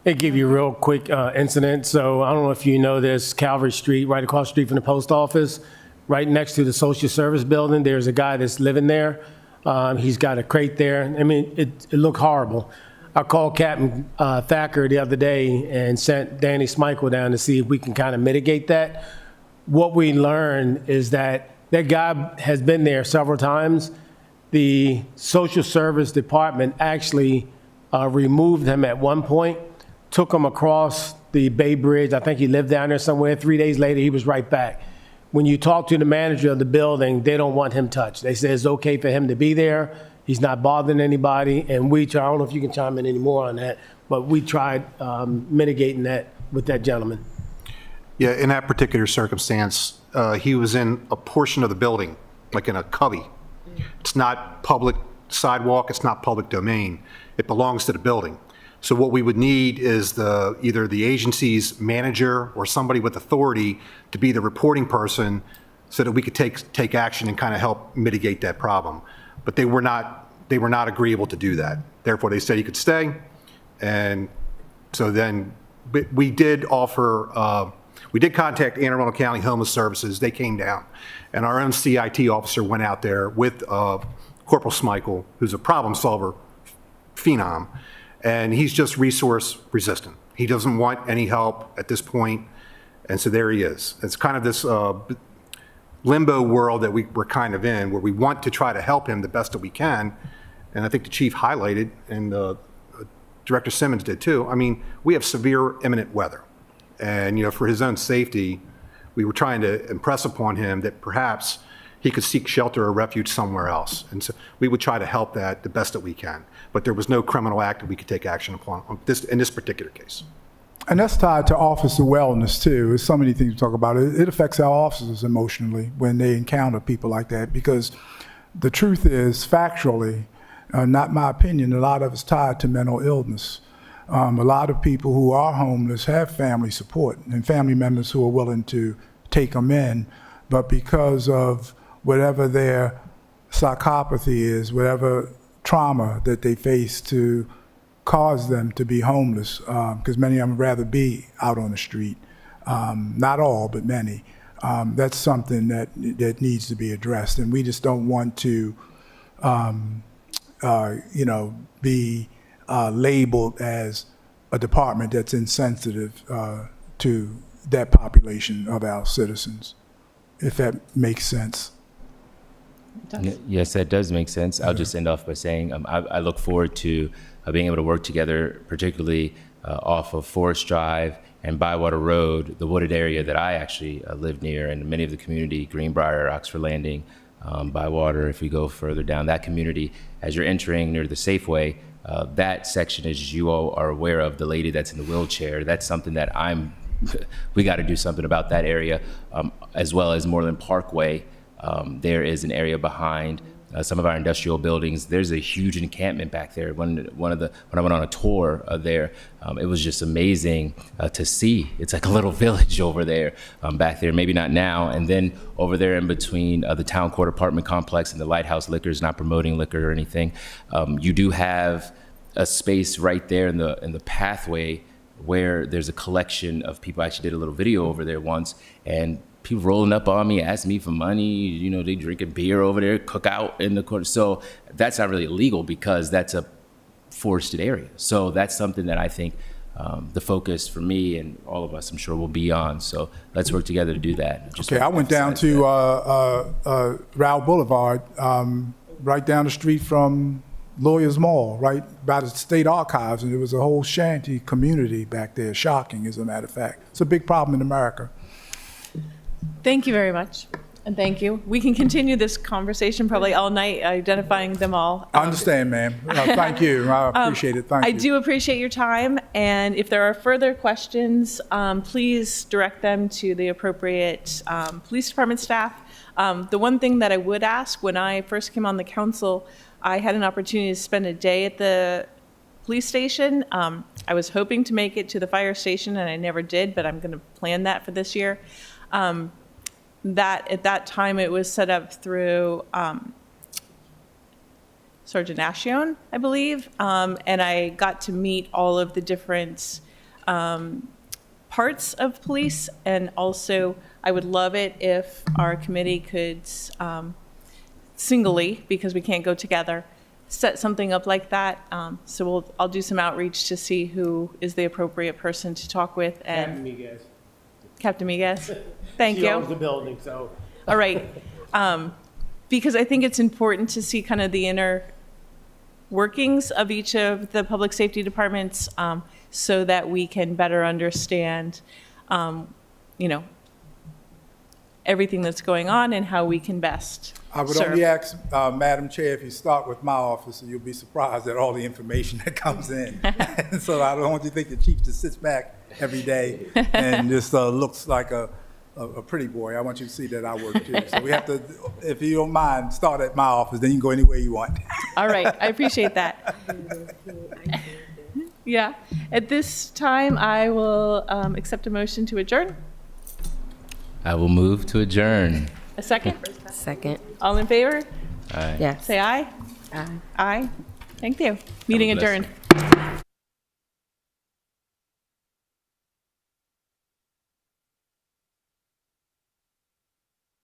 I'll give you a real quick incident. So I don't know if you know this, Calvary Street, right across the street from the post office, right next to the social service building, there's a guy that's living there. He's got a crate there. I mean, it looked horrible. I called Captain Thacker the other day and sent Danny Schmeichel down to see if we can kind of mitigate that. What we learned is that guy has been there several times. The social service department actually removed him at one point, took him across the Bay Bridge. I think he lived down there somewhere. 3 days later, he was right back. When you talk to the manager of the building, they don't want him touched. They say it's okay for him to be there. He's not bothering anybody. And I don't know if you can chime in any more on that, but we tried mitigating that with that gentleman. Yeah, in that particular circumstance, he was in a portion of the building, like in a cubby. It's not public sidewalk, it's not public domain. It belongs to the building. So what we would need is either the agency's manager or somebody with authority to be the reporting person so that we could take action and kind of help mitigate that problem. But they were not agreeable to do that. Therefore, they said he could stay. And so then we did offer, we did contact Anne Arundel County Homeless Services. They came down, and our own CIT officer went out there with Corporal Schmeichel, who's a problem solver phenom, and he's just resource resistant. He doesn't want any help at this point, and so there he is. It's kind of this limbo world that we're kind of in, where we want to try to help him the best that we can, and I think the chief highlighted, and Director Simmons did too. I mean, we have severe imminent weather. And, for his own safety, we were trying to impress upon him that perhaps he could seek shelter or refuge somewhere else. And so we would try to help that the best that we can. But there was no criminal act that we could take action upon in this particular case. And that's tied to officer wellness too. There's so many things to talk about. It affects our officers emotionally when they encounter people like that, because the truth is, factually, not my opinion, a lot of it's tied to mental illness. A lot of people who are homeless have family support and family members who are willing to take them in, but because of whatever their psychopathy is, whatever trauma that they face to cause them to be homeless, because many of them would rather be out on the street. Not all, but many. That's something that needs to be addressed, and we just don't want to, be labeled as a department that's insensitive to that population of our citizens, if that makes sense. Yes, that does make sense. I'll just end off by saying I look forward to being able to work together, particularly off of Forest Drive and Bywater Road, the wooded area that I actually live near, and many of the community, Greenbrier, Oxford Landing, Bywater. If we go further down that community, as you're entering near the Safeway, that section, as you all are aware of, the lady that's in the wheelchair, that's something that we got to do something about that area, as well as Moreland Parkway. There is an area behind some of our industrial buildings. There's a huge encampment back there. When I went on a tour there, it was just amazing to see. It's like a little village over there, back there. Maybe not now. And then over there in between the Town Court apartment complex and the Lighthouse Liquors, not promoting liquor or anything, you do have a space right there in the pathway where there's a collection of people. I actually did a little video over there once, and people rolling up on me, asking me for money. They drinking beer over there, cook out in the corner. So that's not really illegal because that's a forested area. So that's something that I think the focus for me and all of us, I'm sure, will be on. So let's work together to do that. Okay, I went down to Raoul Boulevard, right down the street from Lawyers Mall, right by the State Archives, and there was a whole shanty community back there. Shocking, as a matter of fact. It's a big problem in America. Thank you very much, and thank you. We can continue this conversation probably all night, identifying them all. I understand, ma'am. Thank you. I appreciate it. Thank you. I do appreciate your time, and if there are further questions, please direct them to the appropriate police department staff. The one thing that I would ask, when I first came on the council, I had an opportunity to spend a day at the police station. I was hoping to make it to the fire station, and I never did, but I'm going to plan that for this year. That at that time it was set up through Sergeant Ashion, I believe, and I got to meet all of the different parts of police, and also I would love it if our committee could singly, because we can't go together, set something up like that. So I'll do some outreach to see who is the appropriate person to talk with. And Captain Miguez. Thank you. She owns the building, so. All right. Because I think it's important to see kind of the inner workings of each of the public safety departments, so that we can better understand, everything that's going on and how we can best I would serve. only ask, Madam Chair, if you start with my office, and you'll be surprised at all the information that comes in. So I don't want you to think the chief just sits back every day and just looks like a pretty boy. I want you to see that I work too. So we have to, if you don't mind, start at my office, then you can go anywhere you want. All right, I appreciate that. Yeah, at this time, I will accept a motion to adjourn. I will move to adjourn. A second? Second. All in favor? Aye. Yes. Say aye. Aye. Aye. Thank you. Meeting blessed adjourned.